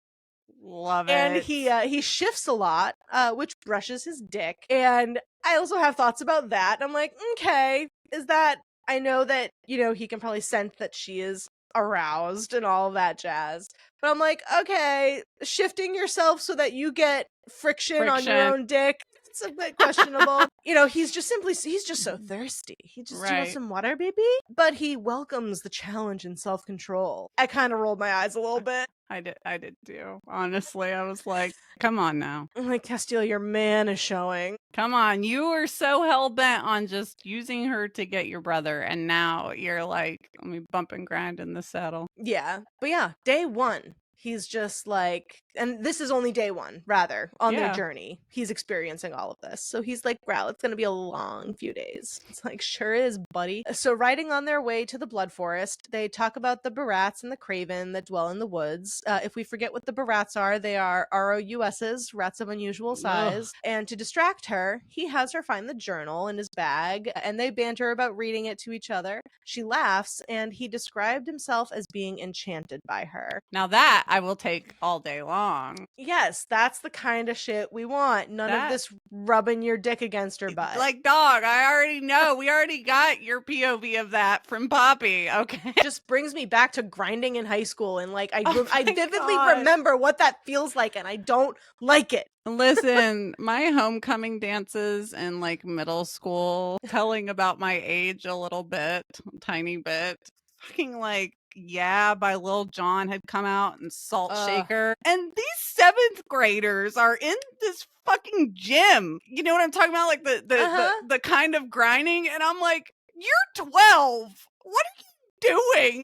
Love it. And he shifts a lot, which brushes his dick. And I also have thoughts about that. I'm like, okay, is that, I know that, you know, he can probably sense that she is aroused and all of that jazz. But I'm like, okay, shifting yourself so that you get friction. On your own dick, it's a bit questionable. You know, he's just so thirsty. He just, do you want some water, baby? But he welcomes the challenge and self-control. I kind of rolled my eyes a little bit. I did too. Honestly, I was like, come on now. I'm like, Casteel, your man is showing. Come on. You were so hell-bent on just using her to get your brother, and now you're like, let me bump and grind in the saddle. Yeah. But yeah, day one, he's just like, and this is only day one, rather, on their Yeah. journey. He's experiencing all of this. So he's like, wow, it's going to be a long few days. It's like, sure is, buddy. So riding on their way to the Blood Forest, they talk about the Barats and the Craven that dwell in the woods. If we forget what the Barats are, they are ROUSs, rats of unusual size. And to distract her, he has her find the journal in his bag, and they banter about reading it to each other. She laughs, and he described himself as being enchanted by her. Now that I will take all day long. Yes, that's the kind of shit we want. None of this rubbing your dick against her butt. Like, dog, I already know. We already got your POV of that from Poppy. Okay. Just brings me back to grinding in high school, and like I vividly God. remember what that feels like, and I don't like it. Listen, my homecoming dances in like middle school, telling about my age a little bit, tiny bit, fucking like Yeah by Lil Jon had come out and Salt Shaker. And these 7th graders are in this fucking gym. You know what I'm talking about? Like the kind of grinding. And I'm like, you're 12. What are you doing?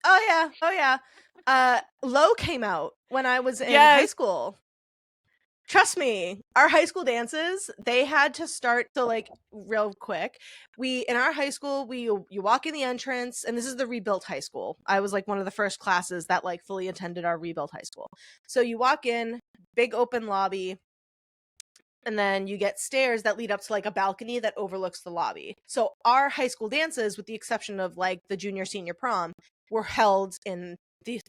Oh yeah. Low came out when I was in high school. Trust me, our high school dances, they had to start to like real quick. In our high school, you walk in the entrance, and this is the rebuilt high school. I was like one of the first classes that like fully attended our rebuilt high school. So you walk in, big open lobby, and then you get stairs that lead up to like a balcony that overlooks the lobby. So our high school dances, with the exception of like the junior senior prom, were held in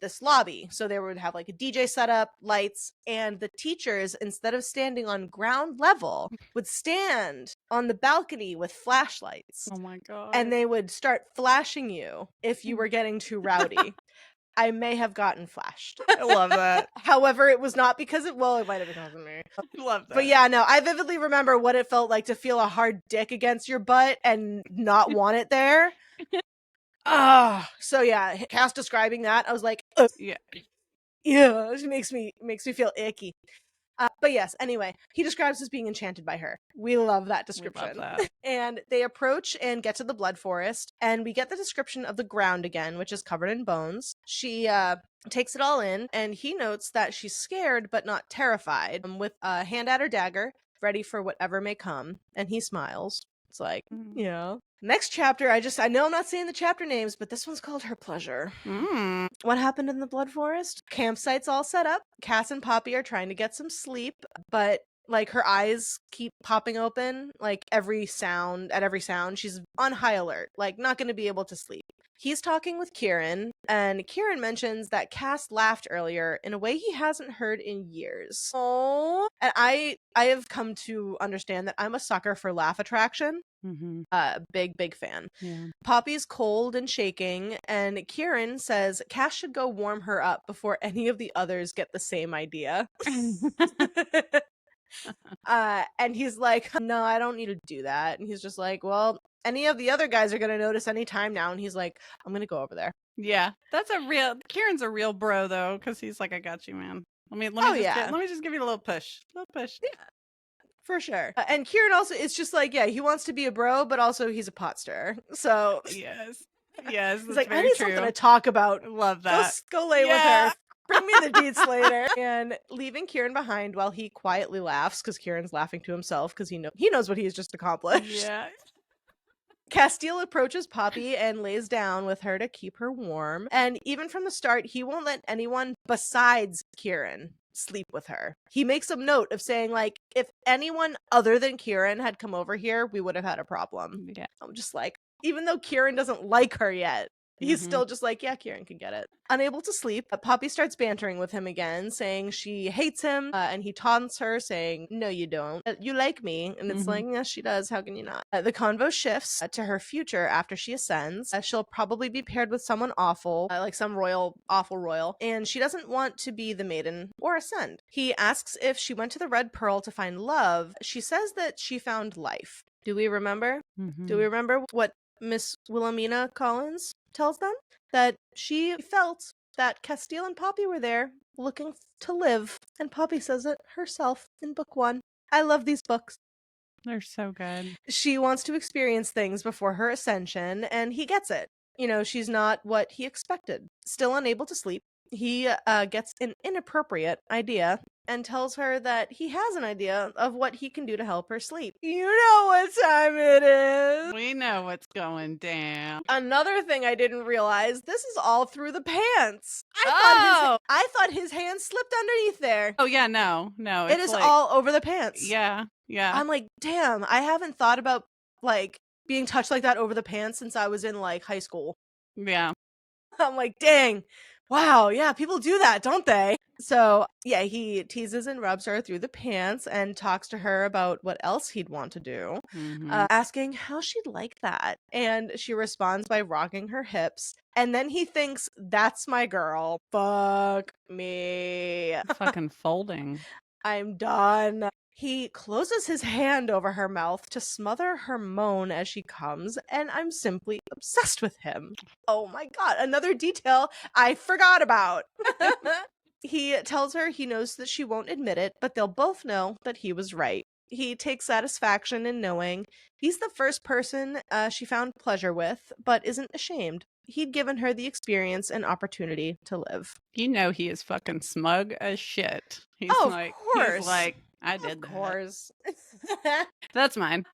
this lobby. So they would have like a DJ setup, lights, and the teachers, instead of standing on ground level, would stand on the balcony with flashlights. Oh my God. And they would start flashing you if you were getting too rowdy. I may have gotten flashed. I love that. However, it was not because it might have been because of me. I love that. But yeah, no, I vividly remember what it felt like to feel a hard dick against your butt and not want it there. So yeah, Cass describing that, I was like, yeah, it makes me feel icky. But yes, anyway, he describes as being enchanted by her. We love that description. Love that. And they approach and get to the Blood Forest, and we get the description of the ground again, which is covered in bones. She takes it all in, and he notes that she's scared but not terrified, with a hand at her dagger, ready for whatever may come, and he smiles. It's like, yeah. Next chapter, I know I'm not saying the chapter names, but this one's called Her Pleasure. What happened in the Blood Forest? Campsite's all set up. Cass and Poppy are trying to get some sleep, but like her eyes keep popping open, like at every sound. She's on high alert, like not going to be able to sleep. He's talking with Kieran, and Kieran mentions that Cass laughed earlier in a way he hasn't heard in years. Oh, and I have come to understand that I'm a sucker for laugh attraction. Big fan. Yeah. Poppy's cold and shaking, and Kieran says Cass should go warm her up before any of the others get the same idea. And he's like, no, I don't need to do that. And he's just like, well, any of the other guys are gonna notice any time now. And he's like, I'm gonna go over there. Yeah, Kieran's a real bro though, because he's like, I got you, man. Let me just give you a little push. Yeah, for sure. And Kieran also, it's just like, yeah, he wants to be a bro, but also he's a pot stirrer. So yes, he's like, I need something to talk about. Love that. Go lay with her. Bring me the deets later. And leaving Kieran behind while he quietly laughs, because Kieran's laughing to himself because he knows what he's just accomplished. Yeah. Casteel approaches Poppy and lays down with her to keep her warm. And even from the start, he won't let anyone besides Kieran sleep with her. He makes a note of saying, like, if anyone other than Kieran had come over here, we would have had a problem. Yeah. I'm just like, even though Kieran doesn't like her yet, he's still just like, yeah, Kieran can get it. Unable to sleep, Poppy starts bantering with him again, saying she hates him, and he taunts her, saying, no, you don't. You like me. And it's like, yes, she does. How can you not? The convo shifts to her future after she ascends. She'll probably be paired with someone awful, like some awful royal, and she doesn't want to be the maiden or ascend. He asks if she went to the Red Pearl to find love. She says that she found life. Do we remember? Do we remember what Miss Wilhelmina Collins tells them? That she felt that Casteel and Poppy were there looking to live, and Poppy says it herself in book 1. I love these books. They're so good. She wants to experience things before her ascension, and he gets it. You know, she's not what he expected. Still unable to sleep, He gets an inappropriate idea and tells her that he has an idea of what he can do to help her sleep. You know what time it is. We know what's going down. Another thing I didn't realize, this is all through the pants. Oh! I thought his hand slipped underneath there. Oh, yeah, no. It is all over the pants. Yeah, yeah. I'm like, damn, I haven't thought about, like, being touched like that over the pants since I was in, like, high school. Yeah. I'm like, dang. Wow, yeah, people do that, don't they? So, yeah, he teases and rubs her through the pants and talks to her about what else he'd want to do, asking how she'd like that. And she responds by rocking her hips. And then he thinks, that's my girl. Fuck me. Fucking folding. I'm done. He closes his hand over her mouth to smother her moan as she comes, and I'm simply obsessed with him. Oh my god, another detail I forgot about. He tells her he knows that she won't admit it, but they'll both know that he was right. He takes satisfaction in knowing he's the first person she found pleasure with, but isn't ashamed. He'd given her the experience and opportunity to live. You know he is fucking smug as shit. He's Oh, like, of course. He's like, I did Of that. course. That's mine.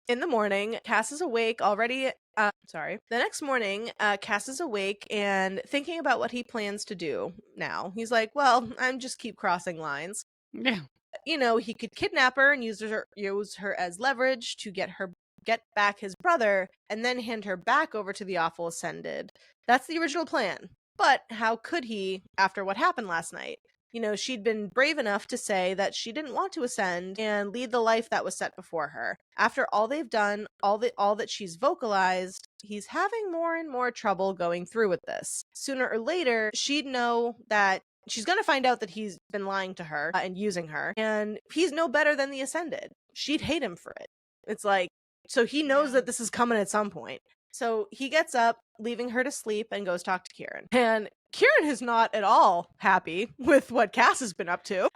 In the morning, Cass is awake already. The next morning, Cass is awake and thinking about what he plans to do now. He's like, well, I'm just keep crossing lines. Yeah. You know, he could kidnap her and use her as leverage to get back his brother and then hand her back over to the Awful Ascended. That's the original plan. But how could he after what happened last night? You know, she'd been brave enough to say that she didn't want to ascend and lead the life that was set before her. After all they've done, all that she's vocalized, he's having more and more trouble going through with this. Sooner or later, she'd know that she's going to find out that he's been lying to her and using her, and he's no better than the Ascended. She'd hate him for it. It's like, so he knows that this is coming at some point. So he gets up, leaving her to sleep, and goes talk to Kieran. And Kieran is not at all happy with what Cass has been up to.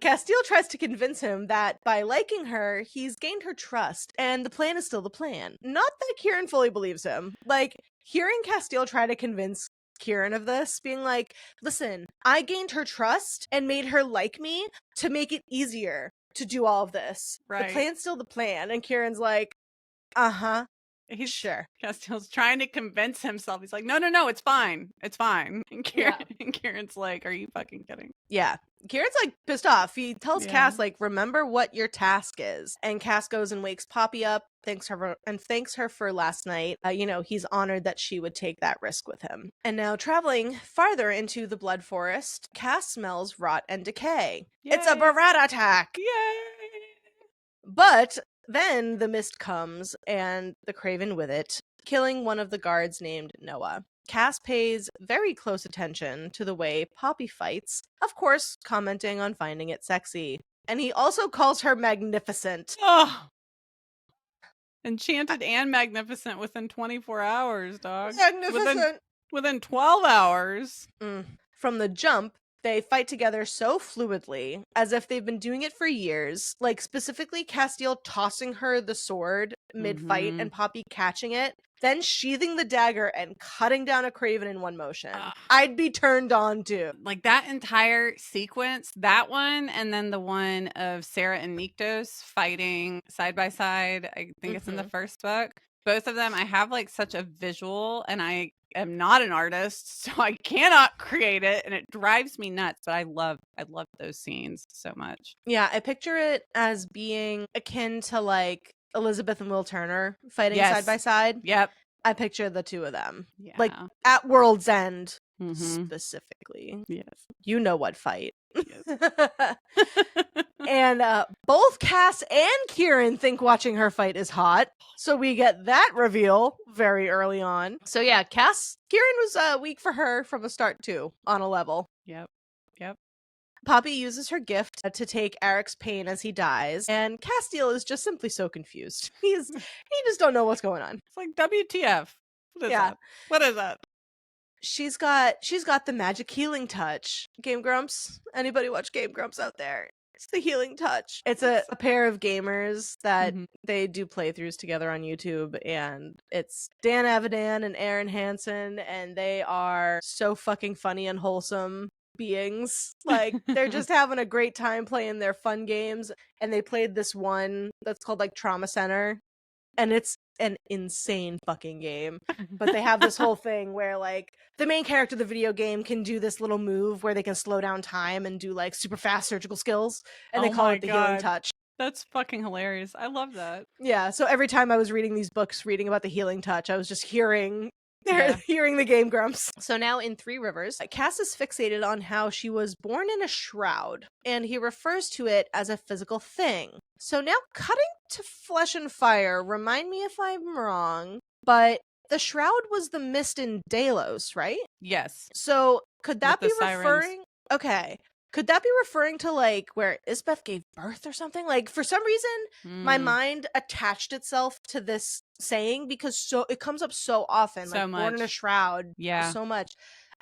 Casteel tries to convince him that by liking her, he's gained her trust, and the plan is still the plan. Not that Kieran fully believes him. Like, hearing Casteel try to convince Kieran of this, being like, listen, I gained her trust and made her like me to make it easier to do all of this. Right. The plan's still the plan. And Kieran's like, uh-huh. He's sure. Casteel's trying to convince himself. He's like, no, it's fine. It's fine. And Kieran's like, are you fucking kidding? Yeah. Kieran's like pissed off. He tells Cass, like, remember what your task is. And Cass goes and wakes Poppy up, thanks her for last night. You know, he's honored that she would take that risk with him. And now traveling farther into the Blood Forest, Cass smells rot and decay. Yay. It's a Barad attack! Yay! But then the mist comes, and the Craven with it, killing one of the guards named Noah. Cass pays very close attention to the way Poppy fights, of course commenting on finding it sexy. And he also calls her magnificent. Oh! Enchanted and magnificent within 24 hours, dog. Magnificent! Within 12 hours. From the jump, they fight together so fluidly, as if they've been doing it for years. Like, specifically Casteel tossing her the sword mid-fight and Poppy catching it, then sheathing the dagger and cutting down a Craven in one motion. I'd be turned on too. Like, that entire sequence, that one, and then the one of Sarah and Nyktos fighting side by side, I think it's in the first book. Both of them, I have, like, such a visual, and I am not an artist, so I cannot create it, and it drives me nuts, but I love those scenes so much. Yeah, I picture it as being akin to, like, Elizabeth and Will Turner fighting side by side. Yep. I picture the two of them. Yeah. Like, at World's End, specifically. Yes. You know what fight. Yes. And both Cass and Kieran think watching her fight is hot. So we get that reveal very early on. So yeah, Kieran was weak for her from the start too, on a level. Yep. Poppy uses her gift to take Eric's pain as he dies, and Casteel is just simply so confused. He just don't know what's going on. It's like, WTF? What is that? What is that? She's got the magic healing touch. Game Grumps? Anybody watch Game Grumps out there? It's the healing touch. It's a pair of gamers that Mhm. they do playthroughs together on YouTube, and it's Dan Avidan and Aaron Hansen, and they are so fucking funny and wholesome beings. Like, they're just having a great time playing their fun games, and they played this one that's called like Trauma Center, and it's an insane fucking game. But they have this whole thing where like the main character of the video game can do this little move where they can slow down time and do like super fast surgical skills, and they Oh call my it the healing God. touch. That's fucking hilarious. I love that. Yeah, so every time I was reading these books reading about the healing touch, I was just hearing Yeah. hearing the game grumps. So now in Three Rivers, Cass is fixated on how she was born in a shroud, and he refers to it as a physical thing. So now cutting to Flesh and Fire, remind me if I'm wrong, but the shroud was the mist in Delos, right? Yes. So could that With be the sirens. referring? Okay. Could that be referring to like where Isbeth gave birth or something? Like for some reason, my mind attached itself to this saying because so it comes up so often, So like born in a much. shroud, Yeah. so much.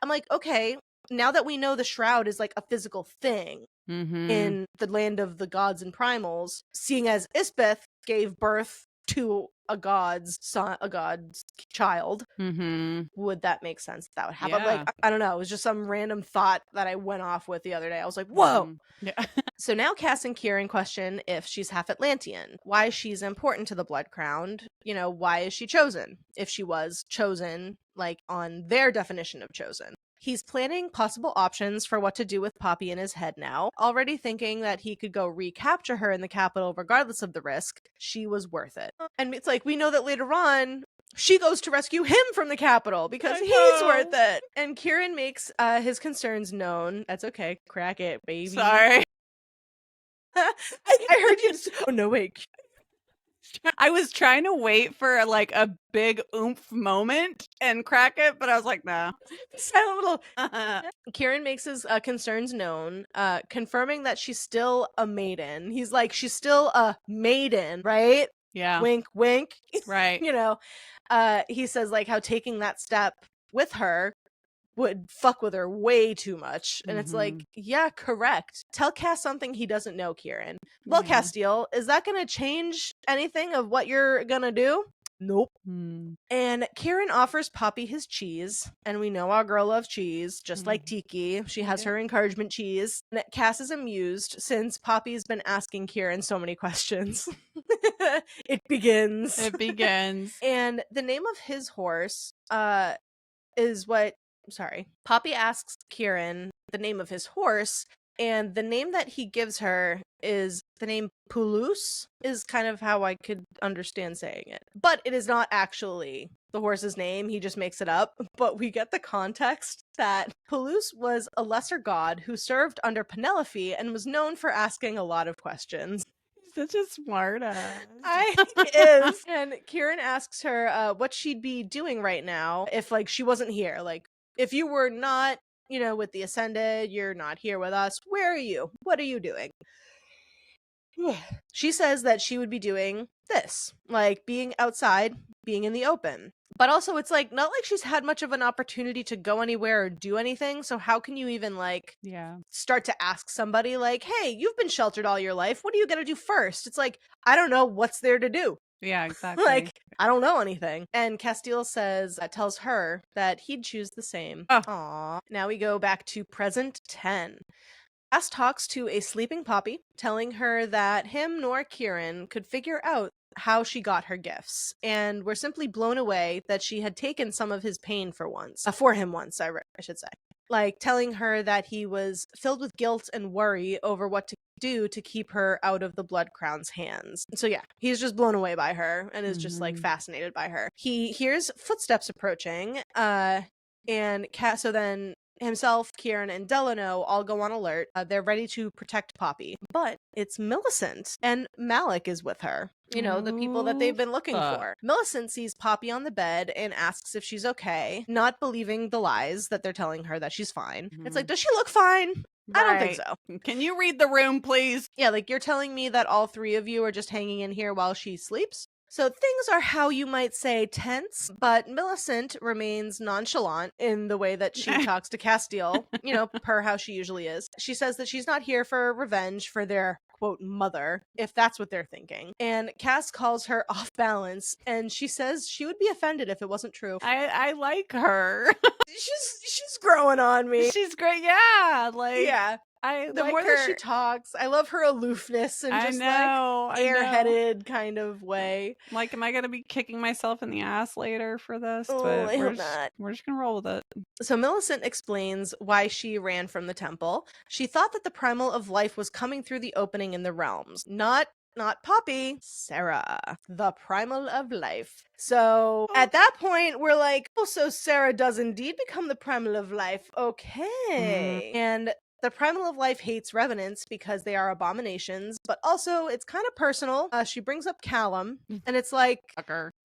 I'm like, okay, now that we know the shroud is like a physical thing in the land of the gods and primals, seeing as Isbeth gave birth to a god's son, a god's child, would that make sense? That would happen. Yeah. Like, I don't know. It was just some random thought that I went off with the other day. I was like, whoa. Yeah. So now Cass and Kieran question if she's half Atlantean, why she's important to the Blood Crown, you know, why is she chosen? If she was chosen, like on their definition of chosen. He's planning possible options for what to do with Poppy in his head now, already thinking that he could go recapture her in the capital regardless of the risk. She was worth it. And it's like, we know that later on, she goes to rescue him from the capital because he's worth it. And Kieran makes his concerns known. That's okay. Crack it, baby. Sorry. I heard you. Oh, no, wait. I was trying to wait for like a big oomph moment and crack it, but I was like, nah. Silent little. Kieran makes his concerns known, confirming that she's still a maiden. He's like, she's still a maiden, right? Yeah. Wink, wink. Right. You know, he says like how taking that step with her would fuck with her way too much. And it's like, yeah, correct. Tell Cass something he doesn't know, Kieran. Well, Yeah. Casteel, is that going to change anything of what you're going to do? Nope. And Kieran offers Poppy his cheese, and we know our girl loves cheese, just like Tiki. She has her encouragement cheese. And Cass is amused since Poppy's been asking Kieran so many questions. It begins. It begins. And the name of his horse is what... Sorry. Poppy asks Kieran the name of his horse, and the name that he gives her is the name Pulus, is kind of how I could understand saying it. But it is not actually the horse's name, he just makes it up. But we get the context that Pulus was a lesser god who served under Penelope and was known for asking a lot of questions. Such a smart ass. He is. And Kieran asks her what she'd be doing right now if, like, she wasn't here. Like, if you were not, you know, with the Ascended, you're not here with us, where are you? What are you doing? She says that she would be doing this, like being outside, being in the open. But also it's like, not like she's had much of an opportunity to go anywhere or do anything, so how can you even like start to ask somebody like, hey, you've been sheltered all your life, what are you gonna do first? It's like, I don't know, what's there to do? Yeah, exactly. Like, I don't know anything. And Casteel says, tells her that he'd choose the same. Aww. Now we go back to present 10. Cass talks to a sleeping Poppy, telling her that him nor Kieran could figure out how she got her gifts, and were simply blown away that she had taken some of his pain for him once, I should say. Like, telling her that he was filled with guilt and worry over what to do to keep her out of the Blood Crown's hands. So yeah, he's just blown away by her and is just like fascinated by her. He hears footsteps approaching, and so then himself, Kieran, and Delano all go on alert. They're ready to protect Poppy. But it's Millicent, and Malik is with her. You know, the people that they've been looking for. Millicent sees Poppy on the bed and asks if she's okay, not believing the lies that they're telling her that she's fine. It's like, does she look fine? I don't think so. Can you read the room, please? Yeah, like, you're telling me that all three of you are just hanging in here while she sleeps? So things are, how you might say, tense, but Millicent remains nonchalant in the way that she talks to Casteel, per how she usually is. She says that she's not here for revenge for their quote mother, if that's what they're thinking. And Cass calls her off balance, and she says she would be offended if it wasn't true. I like her. She's growing on me. She's great. Yeah. Yeah. I The like more her. that she talks, I love her aloofness and just airheaded kind of way. Like, am I going to be kicking myself in the ass later for this? Oh, But I hope not. We're just going to roll with it. So Millicent explains why she ran from the temple. She thought that the primal of life was coming through the opening in the realms. Not Poppy, Sarah, the primal of life. So at that point, we're like, oh, so Sarah does indeed become the primal of life. Okay. And the primal of life hates revenants because they are abominations, but also it's kind of personal. She brings up Callum, and it's like,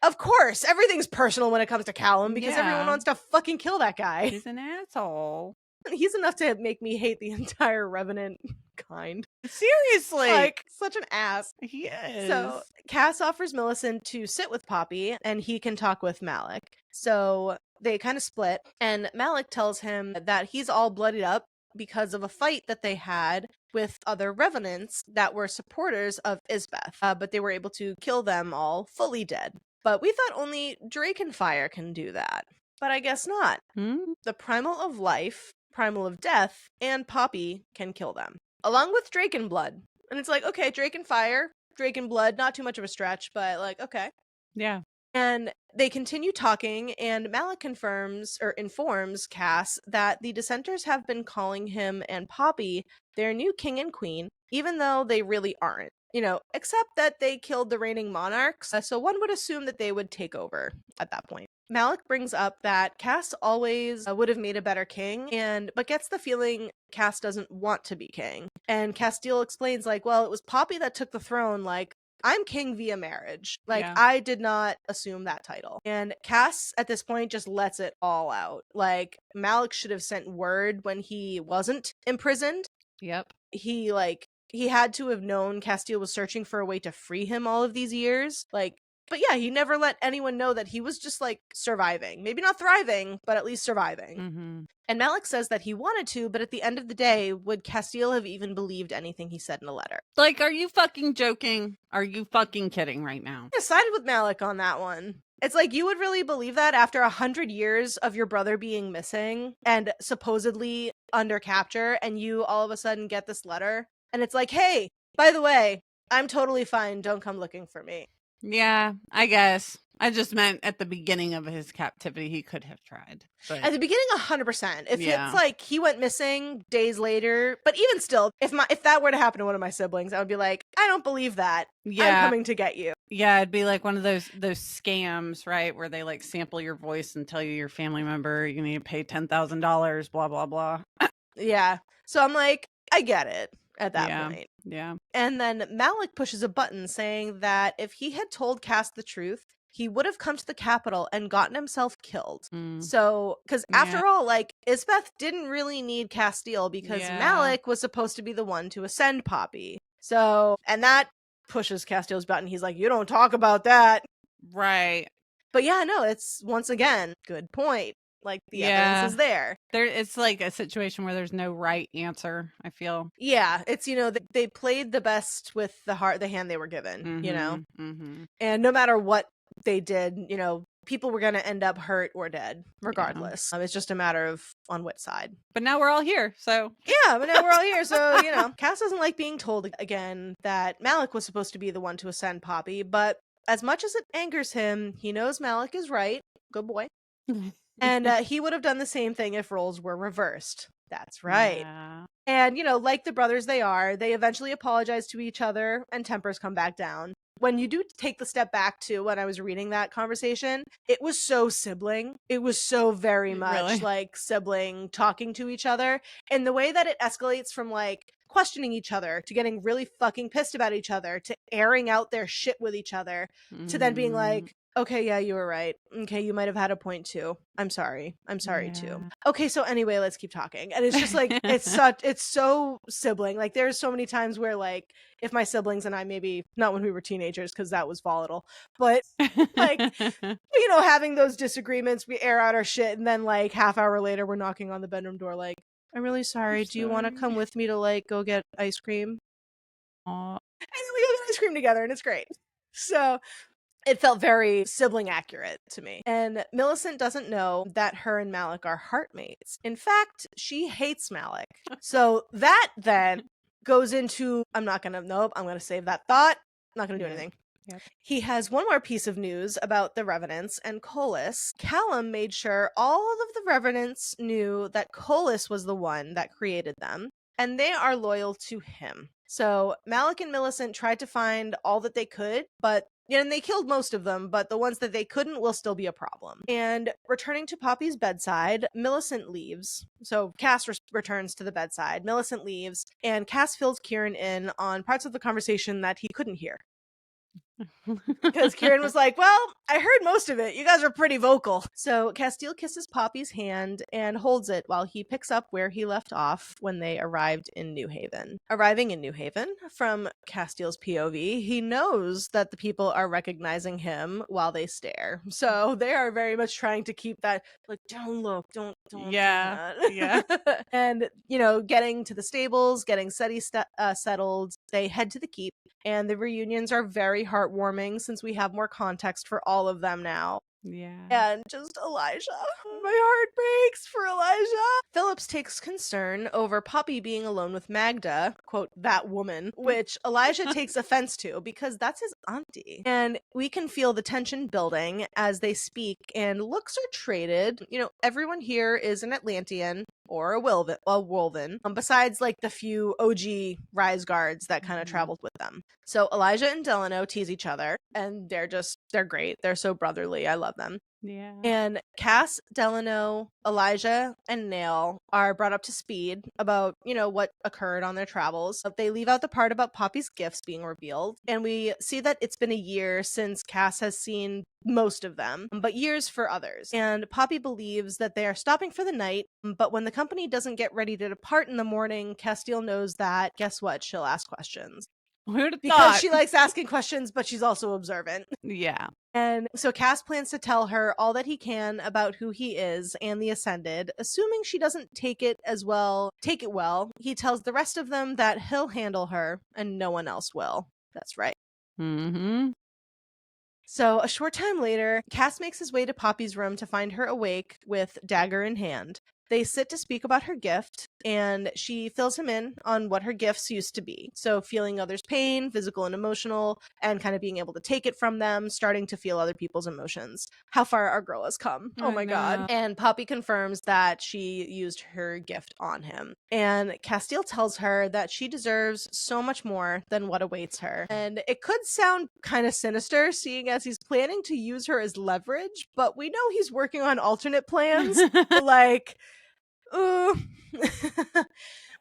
of course, everything's personal when it comes to Callum because everyone wants to fucking kill that guy. He's an asshole. He's enough to make me hate the entire revenant kind. Seriously. Like, such an ass. He is. So Cass offers Millicent to sit with Poppy, and he can talk with Malik. So they kind of split, and Malik tells him that he's all bloodied up because of a fight that they had with other revenants that were supporters of Isbeth, but they were able to kill them all fully dead. But we thought only Drakenfire can do that. But I guess not. The primal of life, primal of death, and Poppy can kill them, along with Drakenblood. And it's like, okay, Drakenfire, Drakenblood, not too much of a stretch, but like, okay. Yeah. And they continue talking, and Malik informs Cass that the dissenters have been calling him and Poppy their new king and queen, even though they really aren't. Except that they killed the reigning monarchs, so one would assume that they would take over at that point. Malik brings up that Cass always would have made a better king, but gets the feeling Cass doesn't want to be king. And Casteel explains, like, well, it was Poppy that took the throne, like, I'm king via marriage. Like, I did not assume that title. And Cass, at this point, just lets it all out. Like, Malik should have sent word when he wasn't imprisoned. Yep. He had to have known Casteel was searching for a way to free him all of these years. Like, but yeah, he never let anyone know that he was just, like, surviving. Maybe not thriving, but at least surviving. Mm-hmm. And Malik says that he wanted to, but at the end of the day, would Casteel have even believed anything he said in a letter? Like, are you fucking joking? Are you fucking kidding right now? I sided with Malik on that one. It's like, you would really believe that after 100 years of your brother being missing and supposedly under capture, and you all of a sudden get this letter, and it's like, hey, by the way, I'm totally fine. Don't come looking for me. Yeah, I guess. I just meant at the beginning of his captivity, he could have tried. But... At the beginning, 100%. If it's like he went missing days later, but even still, if that were to happen to one of my siblings, I would be like, I don't believe that. I'm coming to get you. Yeah, it'd be like one of those scams, right? Where they like sample your voice and tell you your family member, you need to pay $10,000, blah, blah, blah. Yeah. So I'm like, I get it at that point. Yeah. And then Malik pushes a button saying that if he had told Cass the truth, he would have come to the capital and gotten himself killed. So, because after all, like, Isbeth didn't really need Casteel because Malik was supposed to be the one to ascend Poppy. So, and that pushes Casteel's button. He's like, you don't talk about that. Right. But yeah, no, it's, once again, good point. Like, the evidence is there. It's like a situation where there's no right answer, I feel. Yeah, it's, they played the best with the hand they were given, Mm-hmm. And no matter what they did, people were going to end up hurt or dead, regardless. It's just a matter of on which side. But now we're all here, so... Yeah, but now we're all here, so, Cass doesn't like being told again that Malik was supposed to be the one to ascend Poppy, but as much as it angers him, he knows Malik is right. Good boy. And he would have done the same thing if roles were reversed. That's right. Yeah. And, like the brothers they are, they eventually apologize to each other and tempers come back down. When you do take the step back to when I was reading that conversation, it was so sibling. It was so very much like sibling talking to each other. And the way that it escalates from like questioning each other to getting really fucking pissed about each other to airing out their shit with each other to then being like, Okay, yeah, you were right. Okay, you might have had a point too. I'm sorry. I'm sorry too. Yeah. Okay, so anyway, let's keep talking. And it's just like it's so sibling. Like there's so many times where like if my siblings and I, maybe not when we were teenagers because that was volatile, but like having those disagreements, we air out our shit and then like half hour later we're knocking on the bedroom door like, I'm really sorry. Do you want to come with me to like go get ice cream? Aw. And then we go get ice cream together and it's great. So it felt very sibling accurate to me. And Millicent doesn't know that her and Malik are heartmates. In fact, she hates Malik. So that then goes into, I'm going to save that thought. I'm not going to do anything. Yep. He has one more piece of news about the Revenants and Colas. Callum made sure all of the Revenants knew that Colas was the one that created them, and they are loyal to him. So Malik and Millicent tried to find all that they could, and they killed most of them, but the ones that they couldn't will still be a problem. And returning to Poppy's bedside, Millicent leaves. So Cass returns to the bedside, Millicent leaves, and Cass fills Kieran in on parts of the conversation that he couldn't hear. Because Kieran was like, well, I heard most of it. You guys are pretty vocal. So Casteel kisses Poppy's hand and holds it while he picks up where he left off when they arrived in New Haven. Arriving in New Haven, from Casteel's POV, he knows that the people are recognizing him while they stare. So they are very much trying to keep that, like, don't look, don't Yeah, do that. yeah. And, getting to the stables, getting settled, they head to the keep. And the reunions are very heartwarming since we have more context for all of them now. Yeah. And just Elijah. My heart breaks for Elijah. Phillips takes concern over Poppy being alone with Magda, quote, that woman, which Elijah takes offense to because that's his auntie. And we can feel the tension building as they speak and looks are traded. Everyone here is an Atlantean or a Wolven, besides like the few OG Rise guards that kind of traveled with them. So Elijah and Delano tease each other, and they're great. They're so brotherly. I love them. Yeah. And Cass, Delano, Elijah, and Nail are brought up to speed about, what occurred on their travels. They leave out the part about Poppy's gifts being revealed, and we see that it's been a year since Cass has seen most of them, but years for others. And Poppy believes that they are stopping for the night, but when the company doesn't get ready to depart in the morning, Casteel knows that, guess what? She'll ask questions. Who'd have Because thought? she likes asking questions, but she's also observant. Yeah. And so Cass plans to tell her all that he can about who he is and the Ascended. Assuming she doesn't take it well, he tells the rest of them that he'll handle her and no one else will. That's right. Mm-hmm. So a short time later, Cass makes his way to Poppy's room to find her awake with dagger in hand. They sit to speak about her gift, and she fills him in on what her gifts used to be. So feeling others' pain, physical and emotional, and kind of being able to take it from them, starting to feel other people's emotions. How far our girl has come. Oh my God. And Poppy confirms that she used her gift on him. And Casteel tells her that she deserves so much more than what awaits her. And it could sound kind of sinister, seeing as he's planning to use her as leverage, but we know he's working on alternate plans. Like, ooh.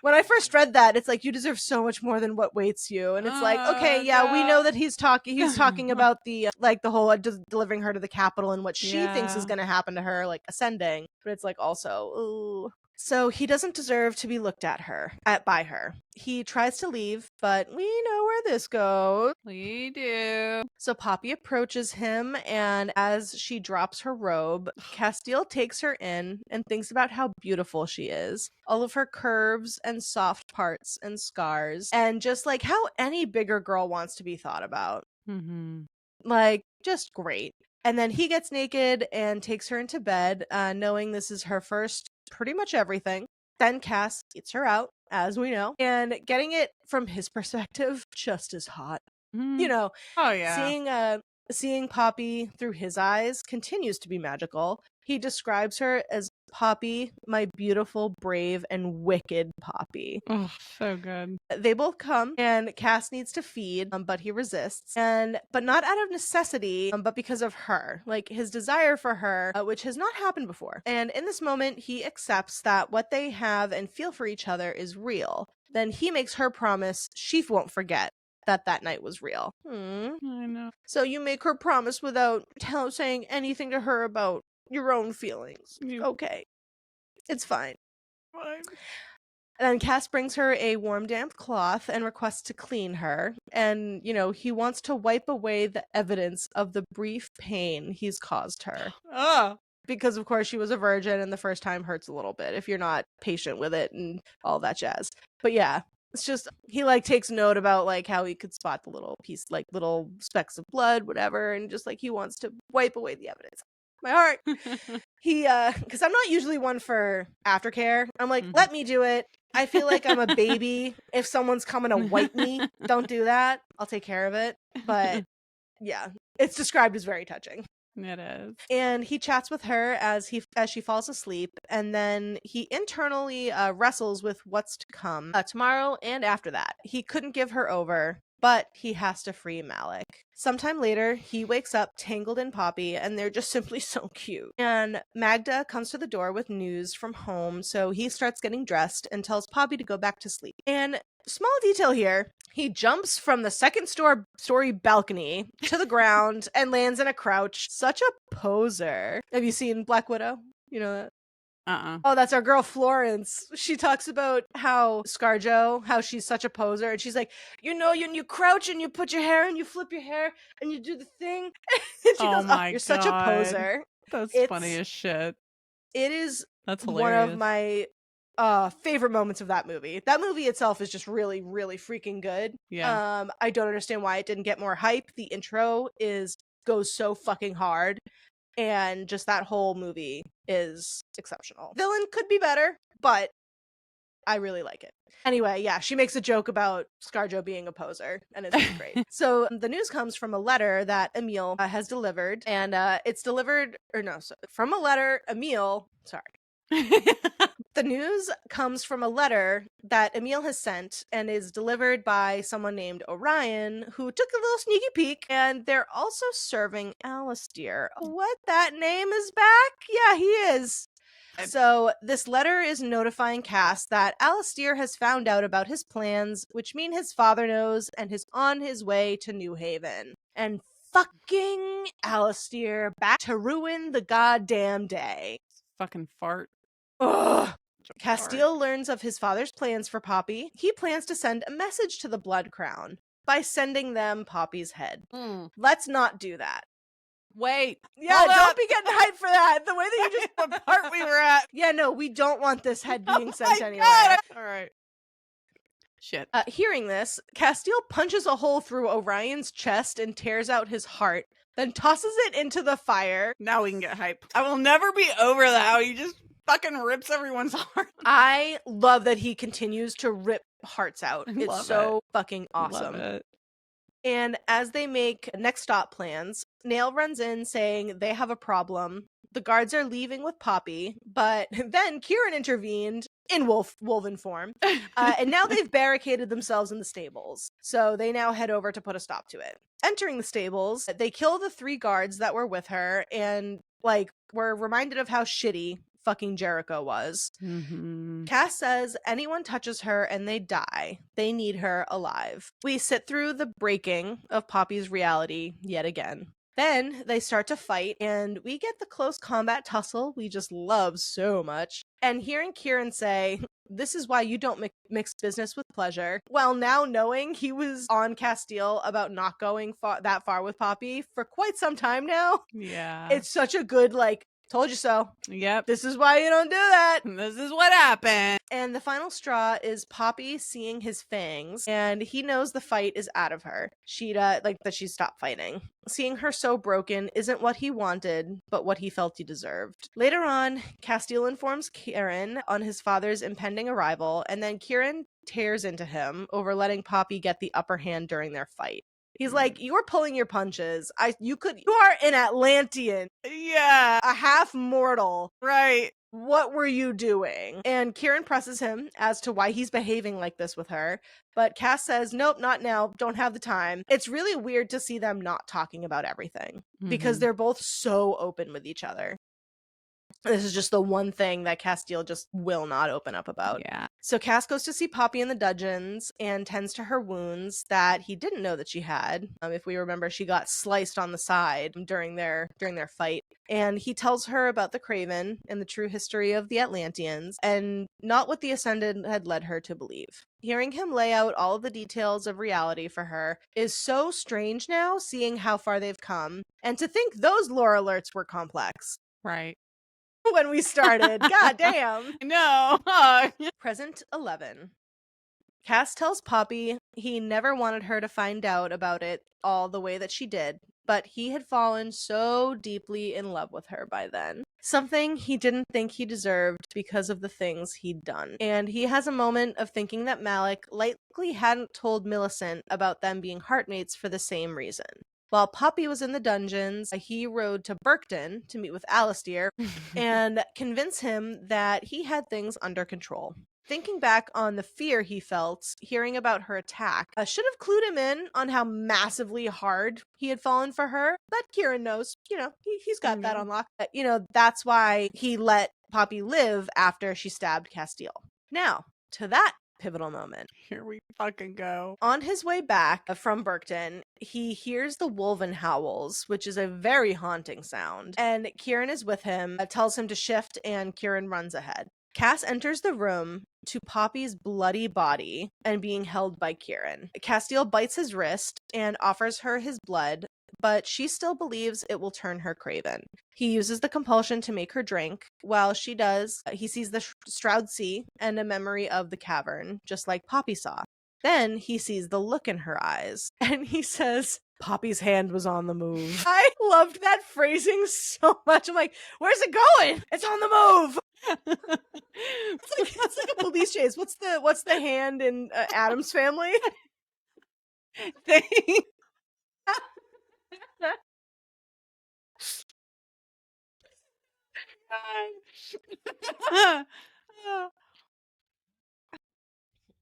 When I first read that, it's like, you deserve so much more than what waits you. And it's like, okay, yeah, we know that he's talking about the whole delivering her to the capital and what she thinks is going to happen to her, like ascending. But it's like also, ooh. So he doesn't deserve to be looked by her. He tries to leave, but we know where this goes. We do. So Poppy approaches him, and as she drops her robe, Casteel takes her in and thinks about how beautiful she is. All of her curves and soft parts and scars, and just like how any bigger girl wants to be thought about. Mm-hmm. Like, just great. And then he gets naked and takes her into bed, knowing this is her first pretty much everything. Then Cass eats her out, as we know, and getting it from his perspective, just as hot. Mm-hmm. Oh yeah. Seeing Poppy through his eyes continues to be magical. He describes her as Poppy, my beautiful, brave, and wicked Poppy. Oh, so good. They both come, and Cass needs to feed, but he resists, but not out of necessity, but because of her, like his desire for her, which has not happened before. And in this moment, he accepts that what they have and feel for each other is real. Then he makes her promise she won't forget. that night was real. I know. So you make her promise without saying anything to her about your own feelings. Okay. It's fine. Fine. And then Cass brings her a warm, damp cloth and requests to clean her. And, he wants to wipe away the evidence of the brief pain he's caused her. Oh. Because, of course, she was a virgin and the first time hurts a little bit if you're not patient with it and all that jazz. But yeah, it's just, he, takes note about, how he could spot the little piece, little specks of blood, whatever. And just, he wants to wipe away the evidence. My heart. Because I'm not usually one for aftercare. I'm like, let me do it. I feel like I'm a baby. If someone's coming to wipe me, don't do that. I'll take care of it. But yeah, it's described as very touching. It is. And he chats with her as she falls asleep, and then he internally wrestles with what's to come tomorrow and after that. He couldn't give her over, but he has to free Malik. Sometime later, he wakes up tangled in Poppy, and they're just simply so cute. And Magda comes to the door with news from home, so he starts getting dressed and tells Poppy to go back to sleep. And small detail here, he jumps from the second story balcony to the ground and lands in a crouch. Such a poser. Have you seen Black Widow? You know that? Oh, that's our girl Florence. She talks about how ScarJo, how she's such a poser, and she's like, you crouch and you put your hair and you flip your hair and you do the thing. And she goes, my you're God. such a poser. That's funny as shit. It is That's hilarious. one of my favorite moments of that movie. That movie itself is just really, really freaking good. Yeah. I don't understand why it didn't get more hype. The intro goes so fucking hard. And just that whole movie is exceptional. Villain could be better, but I really like it. Anyway, yeah, she makes a joke about ScarJo being a poser, and it's really great. So the news comes from a letter that Emil has delivered, and it's delivered, from a letter, Emil, sorry. The news comes from a letter that Emil has sent and is delivered by someone named Orion, who took a little sneaky peek, and they're also serving Alistair. What? That name is back? Yeah, he is. So this letter is notifying Cass that Alistair has found out about his plans, which mean his father knows, and is on his way to New Haven. And fucking Alistair back to ruin the goddamn day. Fucking fart. Ugh. Casteel learns of his father's plans for Poppy. He plans to send a message to the Blood Crown by sending them Poppy's head. Let's not do that. Wait. Yeah, don't be getting hyped for that. The way that you just what part we were at. Yeah, no, we don't want this head being sent anywhere. God. All right. Shit. Hearing this, Casteel punches a hole through Orion's chest and tears out his heart, then tosses it into the fire. Now we can get hype. I will never be over that. How he just fucking rips everyone's heart. I love that he continues to rip hearts out. It's so fucking awesome. Love it. And as they make next stop plans, Nail runs in saying they have a problem. The guards are leaving with Poppy, but then Kieran intervened in wolven form, and now they've barricaded themselves in the stables. So they now head over to put a stop to it. Entering the stables, they kill the 3 guards that were with her, and we're reminded of how shitty fucking Jericho was. Cass says anyone touches her and they die. They need her alive. We sit through the breaking of Poppy's reality yet again. Then they start to fight, and we get the close combat tussle we just love so much. And hearing Kieran say, "This is why you don't mix business with pleasure," well, now knowing he was on Casteel about not going that far with Poppy for quite some time now. Yeah. It's such a good, told you so. Yep. This is why you don't do that. This is what happened. And the final straw is Poppy seeing his fangs, and he knows the fight is out of her. That she stopped fighting. Seeing her so broken isn't what he wanted, but what he felt he deserved. Later on, Casteel informs Kieran on his father's impending arrival, and then Kieran tears into him over letting Poppy get the upper hand during their fight. He's like, you were pulling your punches. You are an Atlantean. Yeah. A half mortal. Right. What were you doing? And Kieran presses him as to why he's behaving like this with her. But Cass says, nope, not now. Don't have the time. It's really weird to see them not talking about everything because they're both so open with each other. This is just the one thing that Casteel just will not open up about. Yeah. So Cass goes to see Poppy in the dungeons and tends to her wounds that he didn't know that she had. If we remember, she got sliced on the side during their fight. And he tells her about the Craven and the true history of the Atlanteans, and not what the Ascended had led her to believe. Hearing him lay out all of the details of reality for her is so strange now, seeing how far they've come, and to think those lore alerts were complex. Right. When we started. God damn. No. Present 11. Cass tells Poppy he never wanted her to find out about it all the way that she did, but he had fallen so deeply in love with her by then. Something he didn't think he deserved because of the things he'd done. And he has a moment of thinking that Malik likely hadn't told Millicent about them being heartmates for the same reason. While Poppy was in the dungeons, he rode to Burkton to meet with Alistair and convince him that he had things under control. Thinking back on the fear he felt hearing about her attack, should have clued him in on how massively hard he had fallen for her. But Kieran knows, he's got that on lock. That's why he let Poppy live after she stabbed Casteel. Now, to that pivotal moment. Here we fucking go. On his way back from Burkton, he hears the wolven howls, which is a very haunting sound. And Kieran is with him, tells him to shift, and Kieran runs ahead. Cass enters the room to Poppy's bloody body and being held by Kieran. Casteel bites his wrist and offers her his blood, but she still believes it will turn her craven. He uses the compulsion to make her drink. While she does, he sees the Stroud Sea and a memory of the cavern, just like Poppy saw. Then he sees the look in her eyes, and he says, Poppy's hand was on the move. I loved that phrasing so much. I'm like, where's it going? It's on the move. It's like a police chase. What's the hand in Addams Family?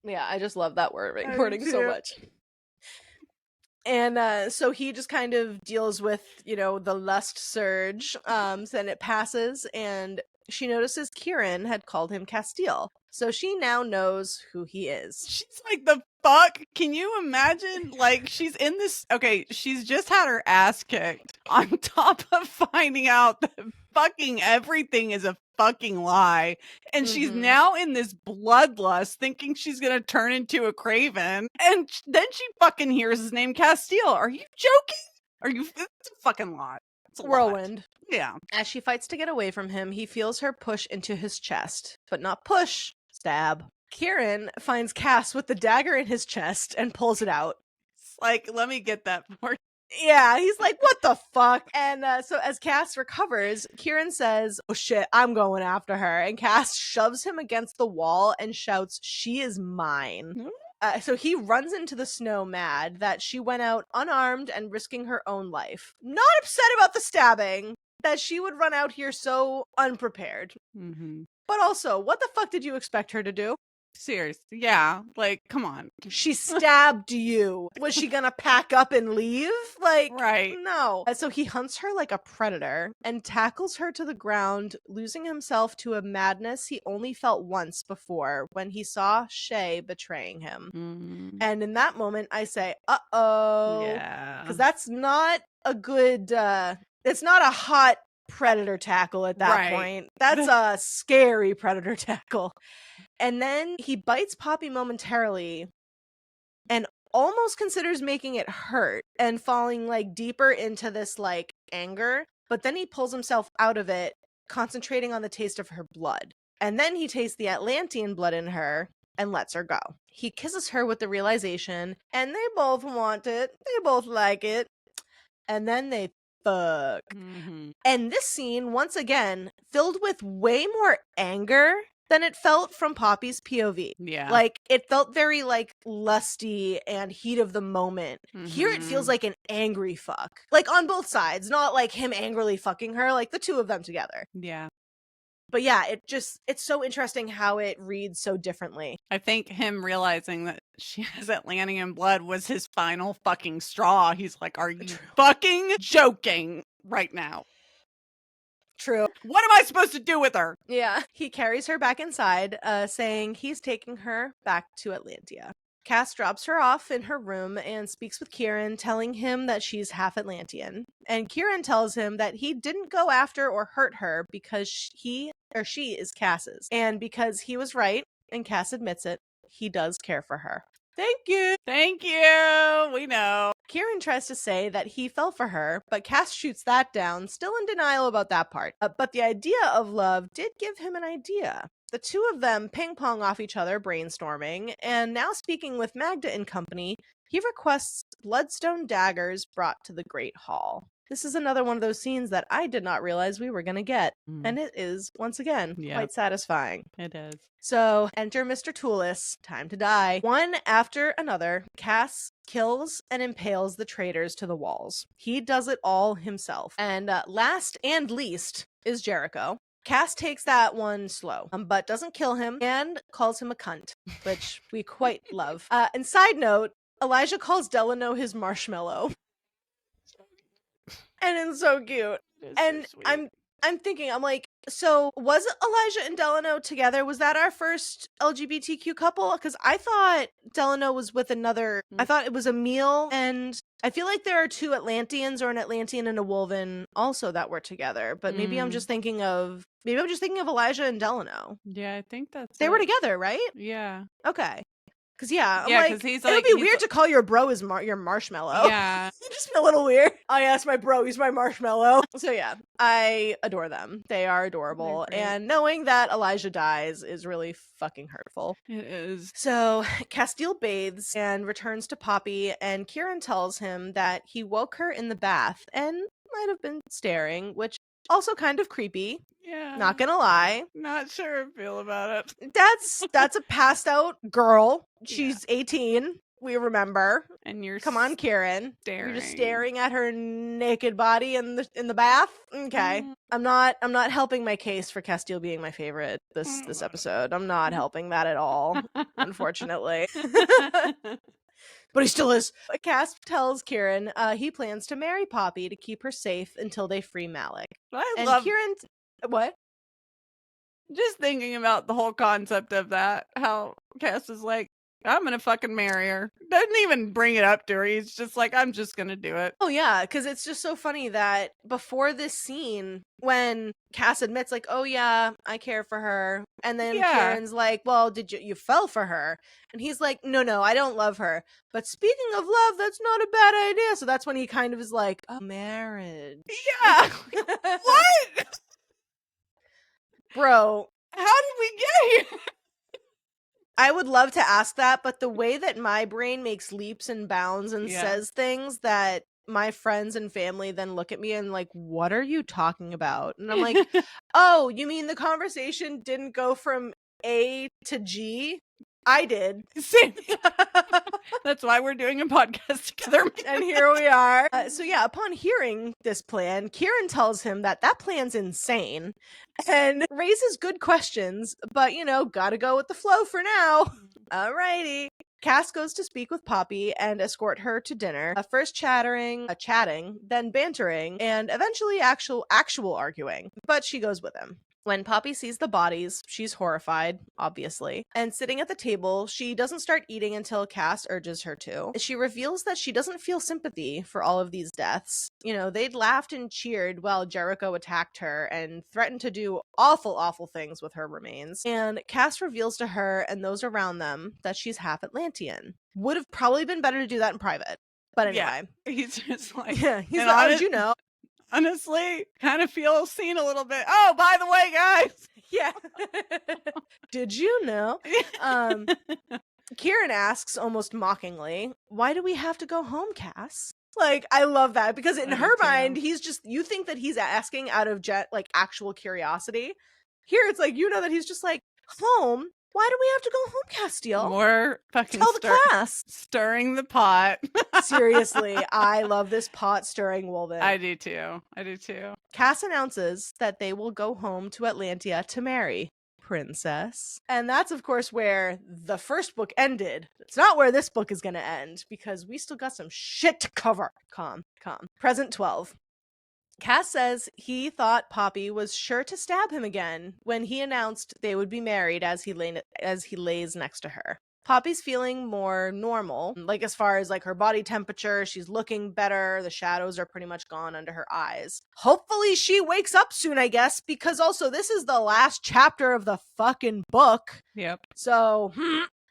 Yeah, I just love that wording so much. And so he just kind of deals with, the lust surge. Then it passes, and she notices Kieran had called him Casteel. So she now knows who he is. She's like, the fuck? Can you imagine? Like, she's in this. Okay, she's just had her ass kicked on top of finding out that fucking everything is a fucking lie. And she's now in this bloodlust thinking she's gonna turn into a craven. And then she fucking hears his name Casteel. Are you joking? It's a fucking lot. It's a whirlwind. Lot. Yeah. As she fights to get away from him, he feels her push into his chest. But not push, stab. Kieran finds Cass with the dagger in his chest and pulls it out. It's like, let me get that for you. Yeah, he's like, what the fuck? And so as Cass recovers, Kieran says, oh shit, I'm going after her. And Cass shoves him against the wall and shouts, she is mine. So he runs into the snow mad that she went out unarmed and risking her own life. Not upset about the stabbing, that she would run out here so unprepared. But also, what the fuck did you expect her to do? Seriously, yeah. Like, come on. She stabbed you. Was she gonna pack up and leave? Like, right. No. So he hunts her like a predator and tackles her to the ground, losing himself to a madness he only felt once before when he saw Shay betraying him. And in that moment, I say, uh-oh. Yeah. Because that's not a good, it's not a hot predator tackle at that point. That's a scary predator tackle. And then he bites Poppy momentarily and almost considers making it hurt and falling like deeper into this like anger. But then he pulls himself out of it, concentrating on the taste of her blood. And then he tastes the Atlantean blood in her and lets her go. He kisses her with the realization, and they both want it. They both like it. And then they fuck. And this scene, once again, filled with way more anger than it felt from Poppy's POV. Yeah. Like, it felt very, like, lusty and heat of the moment. Here it feels like an angry fuck. Like, on both sides. Not, like, him angrily fucking her. Like, the two of them together. Yeah. But yeah, it's so interesting how it reads so differently. I think him realizing that she has Atlantean blood was his final fucking straw. He's like, are you fucking joking right now? True. What am I supposed to do with her? Yeah. He carries her back inside, saying he's taking her back to Atlantia. Cass drops her off in her room and speaks with Kieran, telling him that she's half Atlantean. And Kieran tells him that he didn't go after or hurt her because she is Cass's. And because he was right, and Cass admits it, he does care for her. Thank you. Thank you. We know. Kieran tries to say that he fell for her, but Cass shoots that down, still in denial about that part. But the idea of love did give him an idea. The two of them ping-pong off each other, brainstorming, and now speaking with Magda and company, he requests bloodstone daggers brought to the Great Hall. This is another one of those scenes that I did not realize we were going to get. And it is, once again, quite satisfying. It is. So, enter Mr. Toolis. Time to die. One after another, Cass kills and impales the traitors to the walls. He does it all himself. And last and least is Jericho. Cass takes that one slow, but doesn't kill him and calls him a cunt, which we quite love. And side note, Elijah calls Delano his marshmallow. And it's so cute. And so I'm thinking, I'm like, so was Elijah and Delano together? Was that our first LGBTQ couple? Because I thought Delano was with another. I thought it was Emil, and I feel like there are two Atlanteans, or an Atlantean and a Wolven also that were together. But maybe I'm just thinking of Elijah and Delano. Yeah, I think they were together, right? Yeah. Okay. Cause I'm like, he's it would be weird to call your bro your marshmallow. Yeah. Just a little weird. I asked my bro, he's my marshmallow. So yeah, I adore them. They are adorable. And knowing that Elijah dies is really fucking hurtful. It is. So Casteel bathes and returns to Poppy, and Kieran tells him that he woke her in the bath and might have been staring, which also kind of creepy. Yeah. Not gonna lie. Not sure I feel about it. That's a passed out girl. She's 18. We remember. And you're come on, Kieran. Staring. You're just staring at her naked body in the bath. Okay. I'm not helping my case for Casteel being my favorite this episode. I'm not helping that at all, unfortunately. But he still is. Cass tells Kieran he plans to marry Poppy to keep her safe until they free Malik. Kieran. What? Just thinking about the whole concept of that, how Cass is like, I'm gonna fucking marry her. Doesn't even bring it up to her. He's just like, I'm just gonna do it. Oh yeah, because it's just so funny that before this scene, when Cass admits like, oh yeah, I care for her, and then Kieran's like, well, did you fell for her? And he's like, no, I don't love her. But speaking of love, that's not a bad idea. So that's when he kind of is like, oh, marriage. Yeah. What? Bro, how did we get here? I would love to ask that, but the way that my brain makes leaps and bounds and says things that my friends and family then look at me and like, what are you talking about? And I'm like, oh, you mean the conversation didn't go from A to G? I did. Same. That's why we're doing a podcast together. And here we are. So yeah, upon hearing this plan, Kieran tells him that plan's insane and raises good questions, but gotta go with the flow for now. Alrighty. Cass goes to speak with Poppy and escort her to dinner. First chatting, then bantering, and eventually actual arguing. But she goes with him. When Poppy sees the bodies, she's horrified, obviously. And sitting at the table, she doesn't start eating until Cass urges her to. She reveals that she doesn't feel sympathy for all of these deaths. They'd laughed and cheered while Jericho attacked her and threatened to do awful, awful things with her remains. And Cass reveals to her and those around them that she's half Atlantean. Would have probably been better to do that in private. But anyway. Yeah, he's just like... Yeah, he's like, how did you know? Honestly, kind of feel seen a little bit. Oh, by the way, guys. Yeah. Did you know? Kieran asks almost mockingly, why do we have to go home, Cass? Like, I love that because in her mind, he's just, you think that he's asking out of actual curiosity. Here, it's like, that he's just like, home? Why do we have to go home, Casteel? More fucking tell the class. Stirring the pot. Seriously, I love this pot stirring Wolven. I do too. Cass announces that they will go home to Atlantia to marry Princess. And that's, of course, where the first book ended. It's not where this book is going to end, because we still got some shit to cover. Calm. Present 12. Cass says he thought Poppy was sure to stab him again when he announced they would be married as he lays next to her. Poppy's feeling more normal, like as far as like her body temperature, she's looking better, the shadows are pretty much gone under her eyes. Hopefully she wakes up soon, I guess, because also this is the last chapter of the fucking book. Yep. So,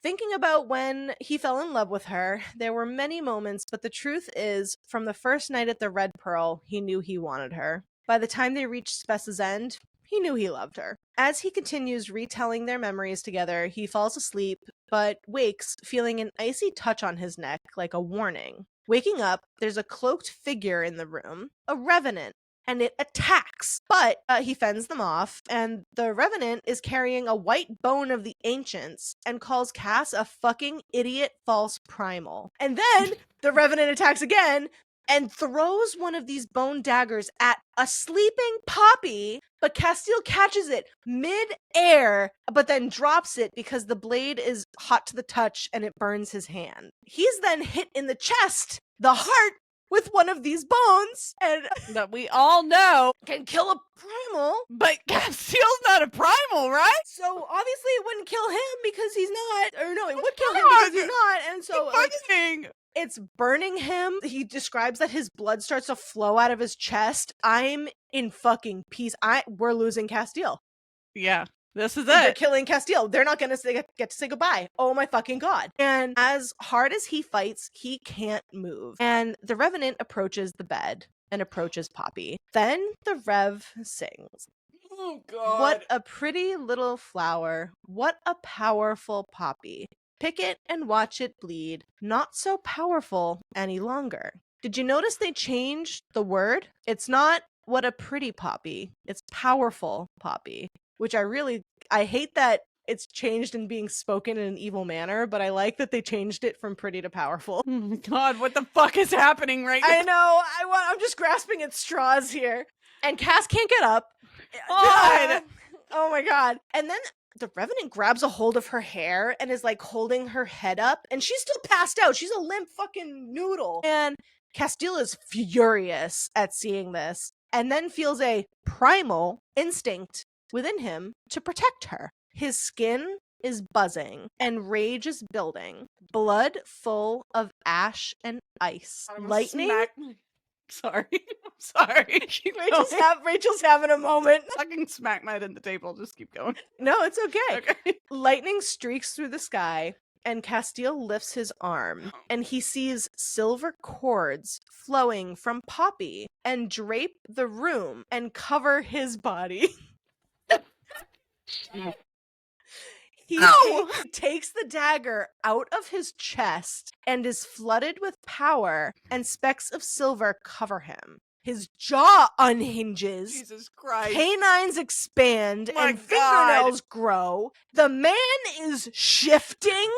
thinking about when he fell in love with her, there were many moments, but the truth is, from the first night at the Red Pearl, he knew he wanted her. By the time they reached Spess's End, he knew he loved her. As he continues retelling their memories together, he falls asleep, but wakes feeling an icy touch on his neck, like a warning. Waking up, there's a cloaked figure in the room, a revenant, and it attacks. But he fends them off, and the revenant is carrying a white bone of the ancients and calls Cass a fucking idiot false primal. And then the revenant attacks again and throws one of these bone daggers at a sleeping Poppy, but Casteel catches it mid-air, but then drops it because the blade is hot to the touch and it burns his hand. He's then hit in the chest, the heart, with one of these bones, and that we all know can kill a primal. But Casteel's not a primal, right? So obviously it wouldn't kill him because he's not, or no, it would kill him because he's not, and so it's burning him. He describes that his blood starts to flow out of his chest. I'm in fucking peace. We're losing Casteel. Yeah. This is it. They're killing Casteel. They're not going to get to say goodbye. Oh my fucking god. And as hard as he fights, he can't move. And the Revenant approaches the bed and approaches Poppy. Then the Rev sings. Oh god. What a pretty little flower. What a powerful poppy. Pick it and watch it bleed. Not so powerful any longer. Did you notice they changed the word? It's not what a pretty poppy. It's powerful poppy. Which I hate that it's changed and being spoken in an evil manner, but I like that they changed it from pretty to powerful. Oh my god, what the fuck is happening right now? I know, I'm just grasping at straws here. And Cass can't get up. God! Oh my god. And then the Revenant grabs a hold of her hair and is like holding her head up, and she's still passed out. She's a limp fucking noodle. And Casteel is furious at seeing this, and then feels a primal instinct within him to protect her. His skin is buzzing and rage is building, blood full of ash and ice. Lightning. Sorry. I'm sorry. Rachel's having a moment. Fucking smack my head in the table. Just keep going. No, it's okay. Okay. Lightning streaks through the sky, and Casteel lifts his arm, and he sees silver cords flowing from Poppy and drape the room and cover his body. He takes the dagger out of his chest and is flooded with power, and specks of silver cover him. His jaw unhinges. Jesus Christ. Canines expand and fingernails grow. The man is shifting.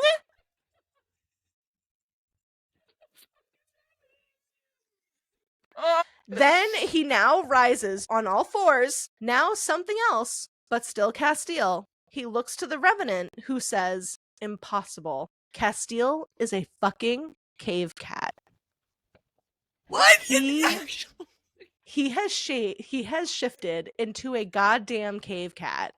Then he now rises on all fours, now something else, but still Casteel. He looks to the Revenant, who says, impossible. Casteel is a fucking cave cat. What? He has shifted into a goddamn cave cat.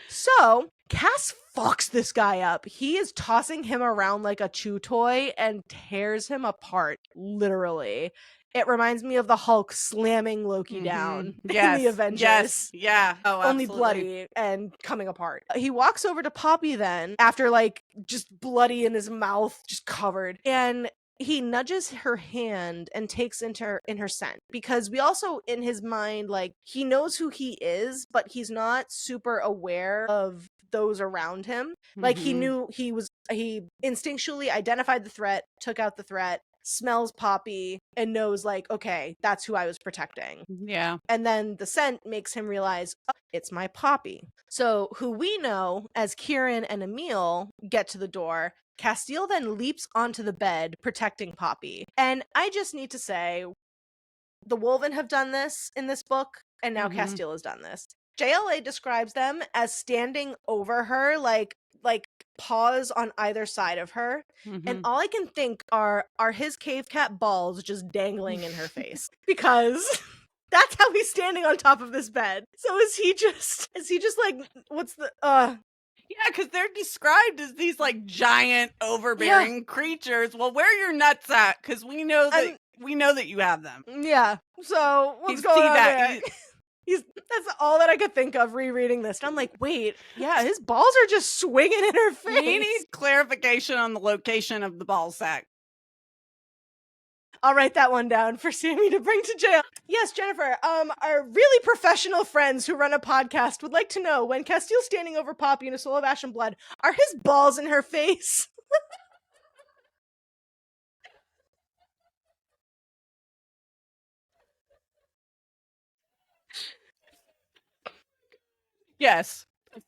So, Cass fucks this guy up. He is tossing him around like a chew toy and tears him apart, literally. It reminds me of the Hulk slamming Loki down in the Avengers. Yes, yeah. Oh, only absolutely. bloody and coming apart. He walks over to Poppy then, after like just bloody in his mouth, just covered, and he nudges her hand and takes in her scent, because we also, in his mind, like, he knows who he is, but he's not super aware of those around him. Like, he knew he instinctually identified the threat, took out the threat, smells Poppy, and knows, like, okay, that's who I was protecting. Yeah. And then the scent makes him realize, oh, it's my Poppy. So who we know as Kieran and Emil get to the door, Casteel then leaps onto the bed, protecting Poppy. And I just need to say, the Woven have done this in this book, and now Casteel has done this. JLA describes them as standing over her, like like paws on either side of her, and all I can think are his cave cat balls just dangling in her face, because that's how he's standing on top of this bed. So is he just like, what's the Yeah, because they're described as these like giant overbearing creatures. Well, where are your nuts at? Because we know that you have them. Yeah. So what's going on there? That's all that I could think of rereading this. And I'm like, wait, yeah, his balls are just swinging in her face. We need clarification on the location of the ball sack. I'll write that one down for Sammy to bring to jail. Yes, Jennifer, our really professional friends who run a podcast would like to know, when Casteel's standing over Poppy in A Soul of Ash and Blood, are his balls in her face? Yes. I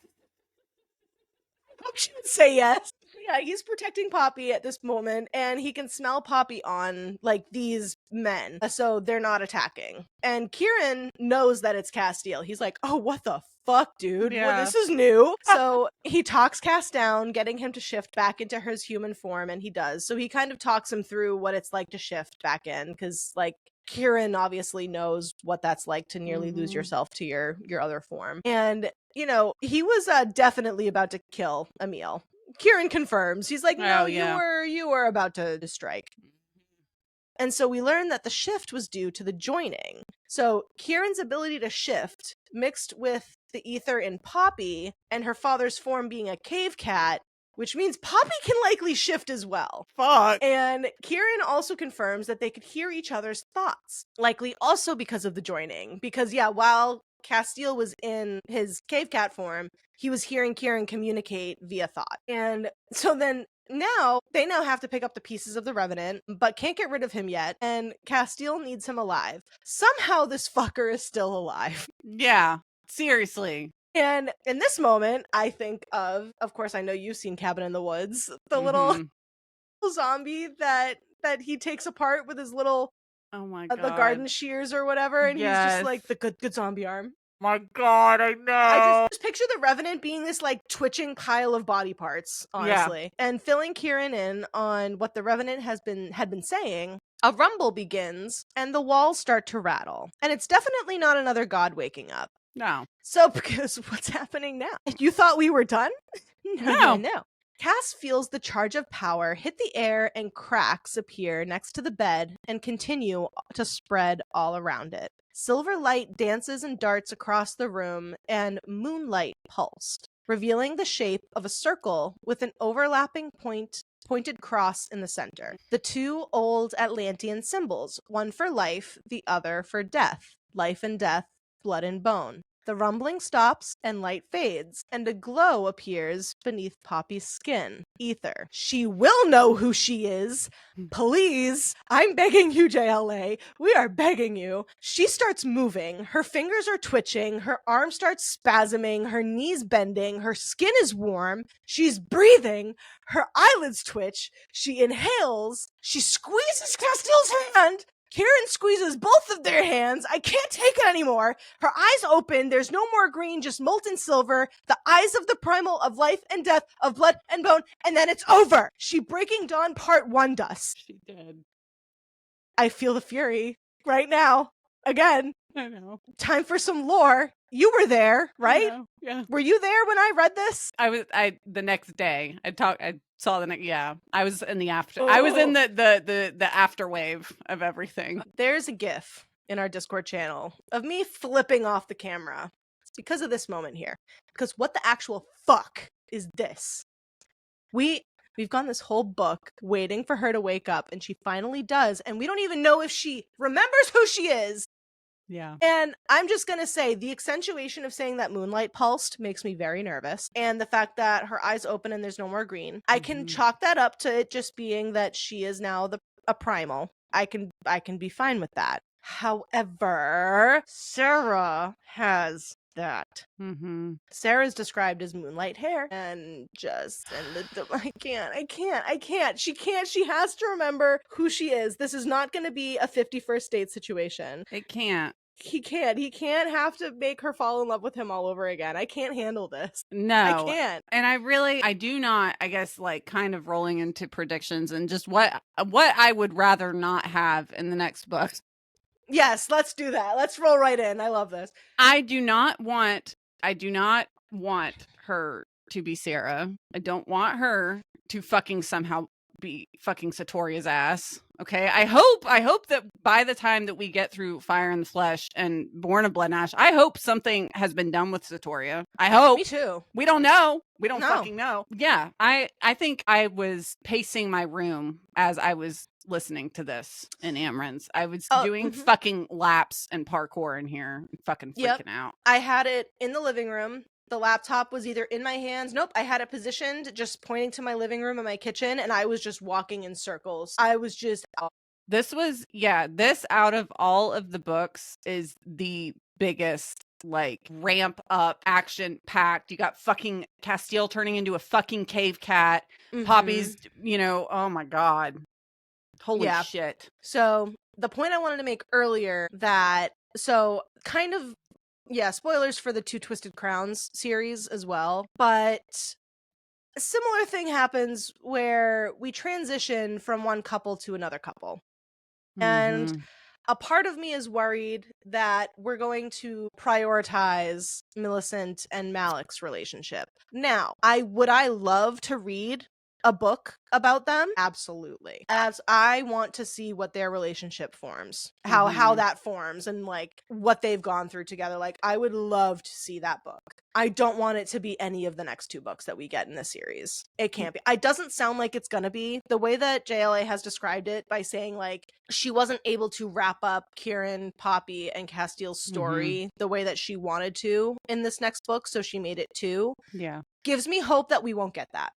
should say yes. Yeah, he's protecting Poppy at this moment, and he can smell Poppy on, like, these men, so they're not attacking. And Kieran knows that it's Casteel. He's like, oh, what the fuck, dude? Yeah. Well, this is new. So he talks Cass down, getting him to shift back into his human form, and he does. So he kind of talks him through what it's like to shift back in, because, like, Kieran obviously knows what that's like to nearly lose yourself to your other form. And, you know, he was definitely about to kill Emil. Kieran confirms. He's like, no, you were about to strike. And so we learn that the shift was due to the joining. So Kieran's ability to shift, mixed with the ether in Poppy and her father's form being a cave cat, which means Poppy can likely shift as well. Fuck. And Kieran also confirms that they could hear each other's thoughts, likely also because of the joining. Because, yeah, while Casteel was in his cave cat form, he was hearing Kieran communicate via thought. And so then they now have to pick up the pieces of the Revenant, but can't get rid of him yet, and Casteel needs him alive. Somehow this fucker is still alive. Yeah, seriously. And in this moment, I think of course, I know you've seen Cabin in the Woods, the little zombie that he takes apart with his little oh my god, the garden shears or whatever, and he's just like the good zombie arm. My god, I know. I just picture the Revenant being this like twitching pile of body parts, honestly. Yeah. And filling Kieran in on what the Revenant had been saying, a rumble begins and the walls start to rattle. And it's definitely not another god waking up. No. So, because what's happening now? You thought we were done? No. Cass feels the charge of power hit the air, and cracks appear next to the bed and continue to spread all around it. Silver light dances and darts across the room, and moonlight pulsed, revealing the shape of a circle with an overlapping pointed cross in the center. The two old Atlantean symbols, one for life, the other for death. Life and death, blood and bone. The rumbling stops and light fades, and a glow appears beneath Poppy's skin. Ether. She will know who she is. Please. I'm begging you, JLA. We are begging you. She starts moving. Her fingers are twitching. Her arm starts spasming. Her knees bending. Her skin is warm. She's breathing. Her eyelids twitch. She inhales. She squeezes Casteel's hand. Kieran squeezes both of their hands. I can't take it anymore. Her eyes open. There's no more green, just molten silver. The eyes of the primal of life and death, of blood and bone. And then it's over. She Breaking Dawn Part 1 dust. She did. I feel the fury right now. Again. I know. Time for some lore. You were there, right? Yeah. Were you there when I read this? The next day. I saw the next. Yeah. I was in the after. I was in the after wave of everything. There's a GIF in our Discord channel of me flipping off the camera. It's because of this moment here. Because what the actual fuck is this? We've gone this whole book waiting for her to wake up, and she finally does, and we don't even know if she remembers who she is. Yeah. And I'm just going to say the accentuation of saying that moonlight pulsed makes me very nervous. And the fact that her eyes open and there's no more green. I can chalk that up to it just being that she is now a primal. I can be fine with that. However, Sarah has that. Sarah's described as moonlight hair, and I can't. She has to remember who she is. This is not going to be a 51st date situation. It can't. He can't have to make her fall in love with him all over again. I can't handle this. No. I can't. And I do not, I guess, like, kind of rolling into predictions and just what I would rather not have in the next book. Yes, let's do that. Let's roll right in. I love this. I do not want her to be Sarah. I don't want her to fucking somehow be fucking Satoria's ass. Okay. I hope that by the time that we get through Fire in the Flesh and Born of Blood and Ash, I hope something has been done with Satoria. I hope. Me too. We don't know. We don't fucking know. Yeah. I think I was pacing my room as I was listening to this in Amryn's. I was doing fucking laps and parkour in here, fucking freaking out. I had it in the living room. The laptop was either in my hands. Nope, I had it positioned, just pointing to my living room and my kitchen, and I was just walking in circles. I was just out. This out of all of the books is the biggest, like, ramp up, action packed. You got fucking Casteel turning into a fucking cave cat. Poppy's, oh my God. Holy shit. So the point I wanted to make earlier spoilers for the Two Twisted Crowns series as well, but a similar thing happens where we transition from one couple to another couple. And a part of me is worried that we're going to prioritize Millicent and Malik's relationship. Now, would I love to read a book about them? Absolutely. As I want to see what their relationship forms, how that forms, and like what they've gone through together. Like, I would love to see that book. I don't want it to be any of the next two books that we get in this series. It can't be. It doesn't sound like it's gonna be. The way that JLA has described it by saying, like, she wasn't able to wrap up Kieran, Poppy, and Casteel's story the way that she wanted to in this next book, so she made it two. Yeah. Gives me hope that we won't get that.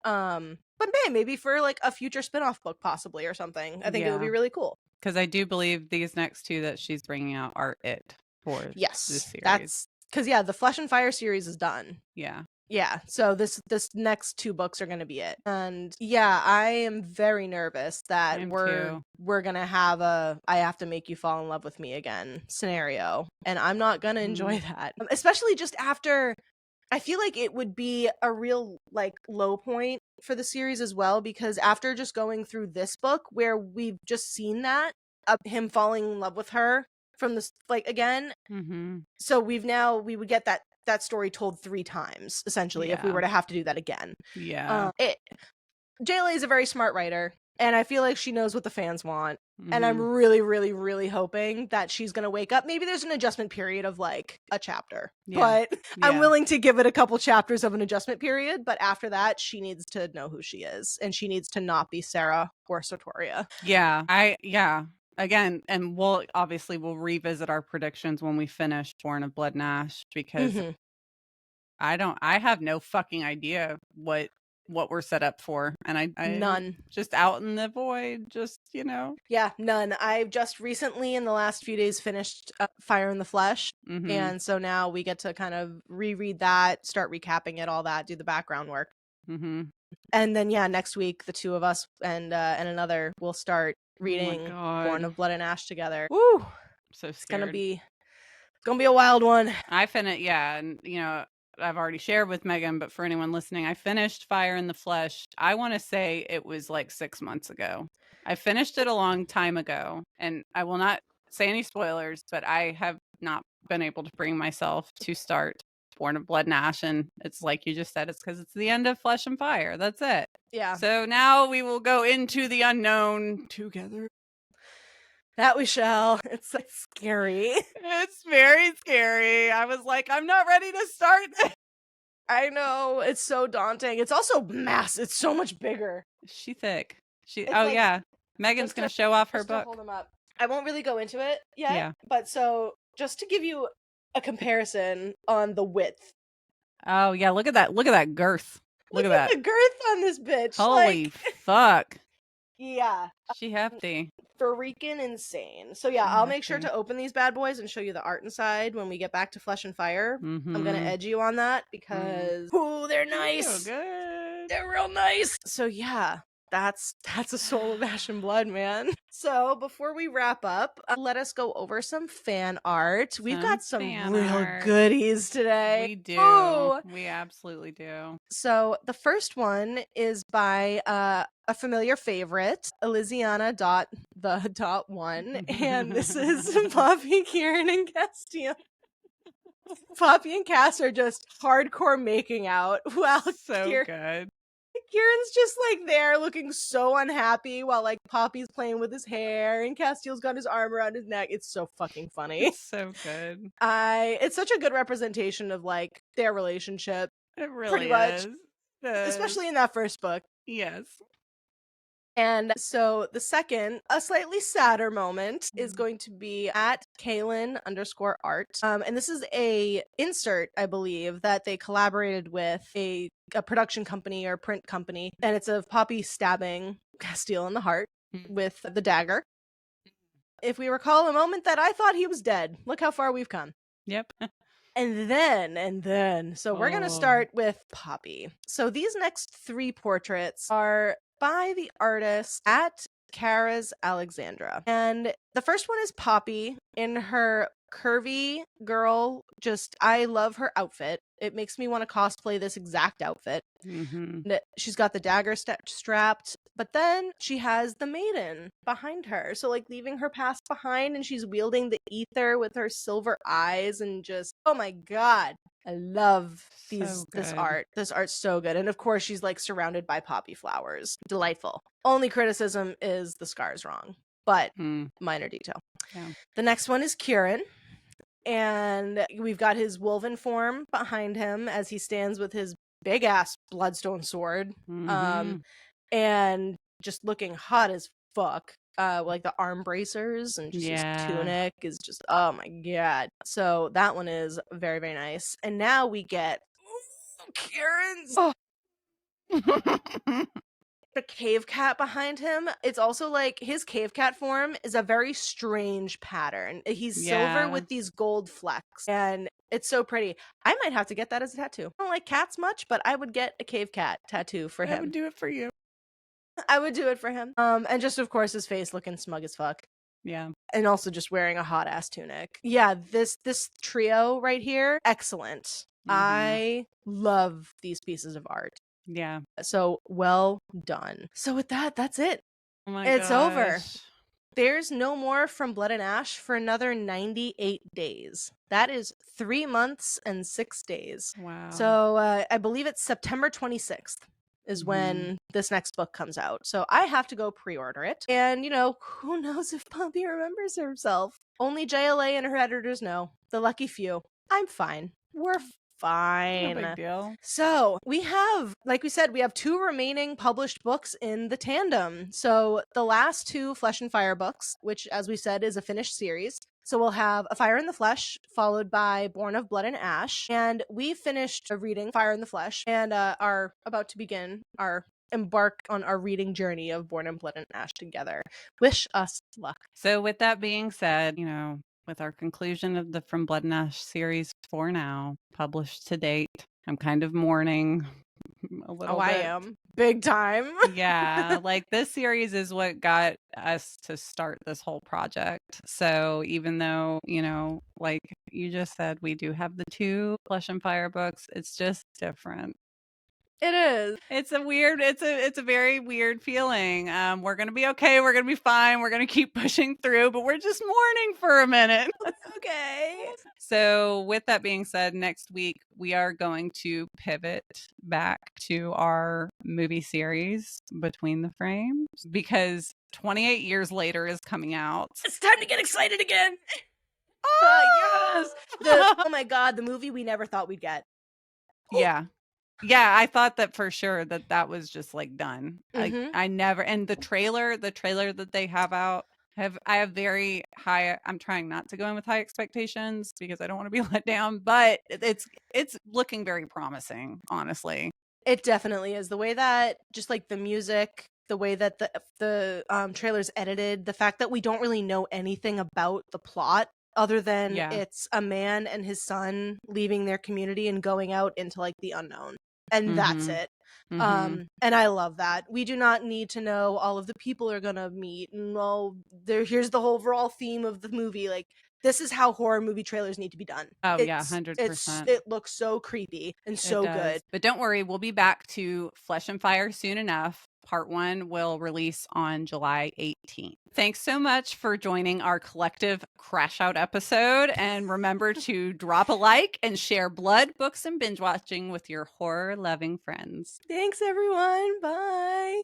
But maybe for like a future spin-off book possibly or something. I think it would be really cool. Because I do believe these next two that she's bringing out are it for this series. That's because the Flesh and Fire series is done. Yeah. So this next two books are going to be it. And I am very nervous that we're going to have I have to make you fall in love with me again scenario. And I'm not going to enjoy that. Especially just after, I feel like it would be a real like low point for the series as well, because after just going through this book where we've just seen that him falling in love with her from this again. So we would get that story told 3 times essentially if we were to have to do that again. JLA is a very smart writer, and I feel like she knows what the fans want. And I'm really, really, really hoping that she's going to wake up. Maybe there's an adjustment period of like a chapter, but I'm willing to give it a couple chapters of an adjustment period. But after that, she needs to know who she is, and she needs to not be Sarah or Satoria. Again, and we'll revisit our predictions when we finish Born of Blood and Ash, because I have no fucking idea what we're set up for, and I none, just out in the void, none. I've just recently in the last few days finished Fire in the Flesh, and so now we get to kind of reread that, start recapping it, all that, do the background work, and then next week the two of us and another will start reading Born of Blood and Ash together. Woo! So scared. It's gonna be a wild one. I finished, and I've already shared with Megan, but for anyone listening, I finished Fire in the Flesh. I want to say it was like 6 months ago. I finished it a long time ago, and I will not say any spoilers, but I have not been able to bring myself to start Born of Blood and Ash, and it's like you just said, it's because it's the end of Flesh and Fire. That's it. Yeah. So now we will go into the unknown together. That we shall. It's like scary. It's very scary. I was like, I'm not ready to start this. I know. It's so daunting. It's also massive. It's so much bigger. She thick. Megan's going to show off her book. Hold them up. I won't really go into it yet. But so just to give you a comparison on the width. Oh yeah, look at that. Look at that girth. Look at that. The girth on this bitch. Holy fuck. Yeah. She hefty. Freaking insane. So I'll make sure to open these bad boys and show you the art inside when we get back to Flesh and Fire. I'm gonna edge you on that because they're nice. So good. They're real nice. So that's a Soul of Ash and Blood, man. So before we wrap up, let us go over some fan art. We've got some fan real art. goodies today. We do. Ooh. We absolutely do. So the first one is by a familiar favorite, Elysiana.the.1, and this is Poppy, Kieran, and Casteel. Poppy and Cass are just hardcore making out while So good. Kieran's just like there looking so unhappy while like Poppy's playing with his hair and Casteel's got his arm around his neck. It's so fucking funny. It's so good. It's such a good representation of like their relationship. It really Pretty much. is. Especially in that first book. Yes. And so the second, a slightly sadder moment, is going to be at Kaylin_art. And this is a insert, I believe, that they collaborated with a production company or print company. And it's of Poppy stabbing Casteel in the heart with the dagger. If we recall, a moment that I thought he was dead. Look how far we've come. Yep. And then, so we're going to start with Poppy. So these next three portraits are by the artist at Kara's Alexandra. And the first one is Poppy in her curvy girl. I love her outfit. It makes me want to cosplay this exact outfit. And she's got the dagger strapped, but then she has the maiden behind her. So like leaving her past behind, and she's wielding the ether with her silver eyes, and just, oh my god. I love this art. This art's so good. And of course, she's like surrounded by poppy flowers. Delightful. Only criticism is the scar's wrong, but minor detail. Yeah. The next one is Kieran. And we've got his woven form behind him as he stands with his big ass bloodstone sword. And just looking hot as fuck. Like the arm bracers and just his tunic is just, oh my god. So that one is very, very nice. And now we get Kieran's the cave cat behind him. It's also like his cave cat form is a very strange pattern. He's silver with these gold flecks, and it's so pretty. I might have to get that as a tattoo. I don't like cats much, but I would get a cave cat tattoo for him. I would do it for you. I would do it for him. And just of course his face looking smug as fuck. Yeah. And also just wearing a hot ass tunic. Yeah, this trio right here, excellent. I love these pieces of art. Yeah. So well done. So with that, that's it. Oh my it's gosh. over. There's no more from Blood and Ash for another 98 days. That is 3 months and 6 days. Wow. So I believe it's September 26th. Is when this next book comes out. So I have to go pre-order it. And, who knows if Poppy remembers herself. Only JLA and her editors know. The lucky few. I'm fine. We're fine. No big deal. So we have, like we said, we have 2 remaining published books in the tandem. So the last 2 Flesh and Fire books, which as we said is a finished series. So we'll have A Fire in the Flesh, followed by Born of Blood and Ash. And we finished reading Fire in the Flesh and are about to begin our embark on our reading journey of Born of Blood and Ash together. Wish us luck. So with that being said, with our conclusion of the From Blood and Ash series for now, published to date, I'm kind of mourning a little bit. I am. Big time. Yeah, like this series is what got us to start this whole project. So even though, like you just said, we do have the 2 Flesh and Fire books, it's just different. It is. It's a very weird feeling. We're going to be okay. We're going to be fine. We're going to keep pushing through, but we're just mourning for a minute. Okay. So with that being said, next week we are going to pivot back to our movie series Between the Frames because 28 years later is coming out. It's time to get excited again. Yes. Oh my god, the movie we never thought we'd get. Yeah. Yeah, I thought that for sure that was just like done. I never, and the trailer that they have out, I have very high, I'm trying not to go in with high expectations because I don't want to be let down, but it's looking very promising, honestly. It definitely is. The way that just like the music, the way that the trailer's edited, the fact that we don't really know anything about the plot other than it's a man and his son leaving their community and going out into like the unknown. And that's it. Mhm. And I love that. We do not need to know all of the people are gonna meet and here's the whole overall theme of the movie. Like, this is how horror movie trailers need to be done. Oh, yeah, It's 100%. it looks so creepy and It so good. does. But don't worry, we'll be back to Flesh and Fire soon enough. Part 1 will release on July 18th. Thanks so much for joining our collective crash out episode. And remember to drop a like and share blood, books, and binge watching with your horror loving friends. Thanks, everyone. Bye.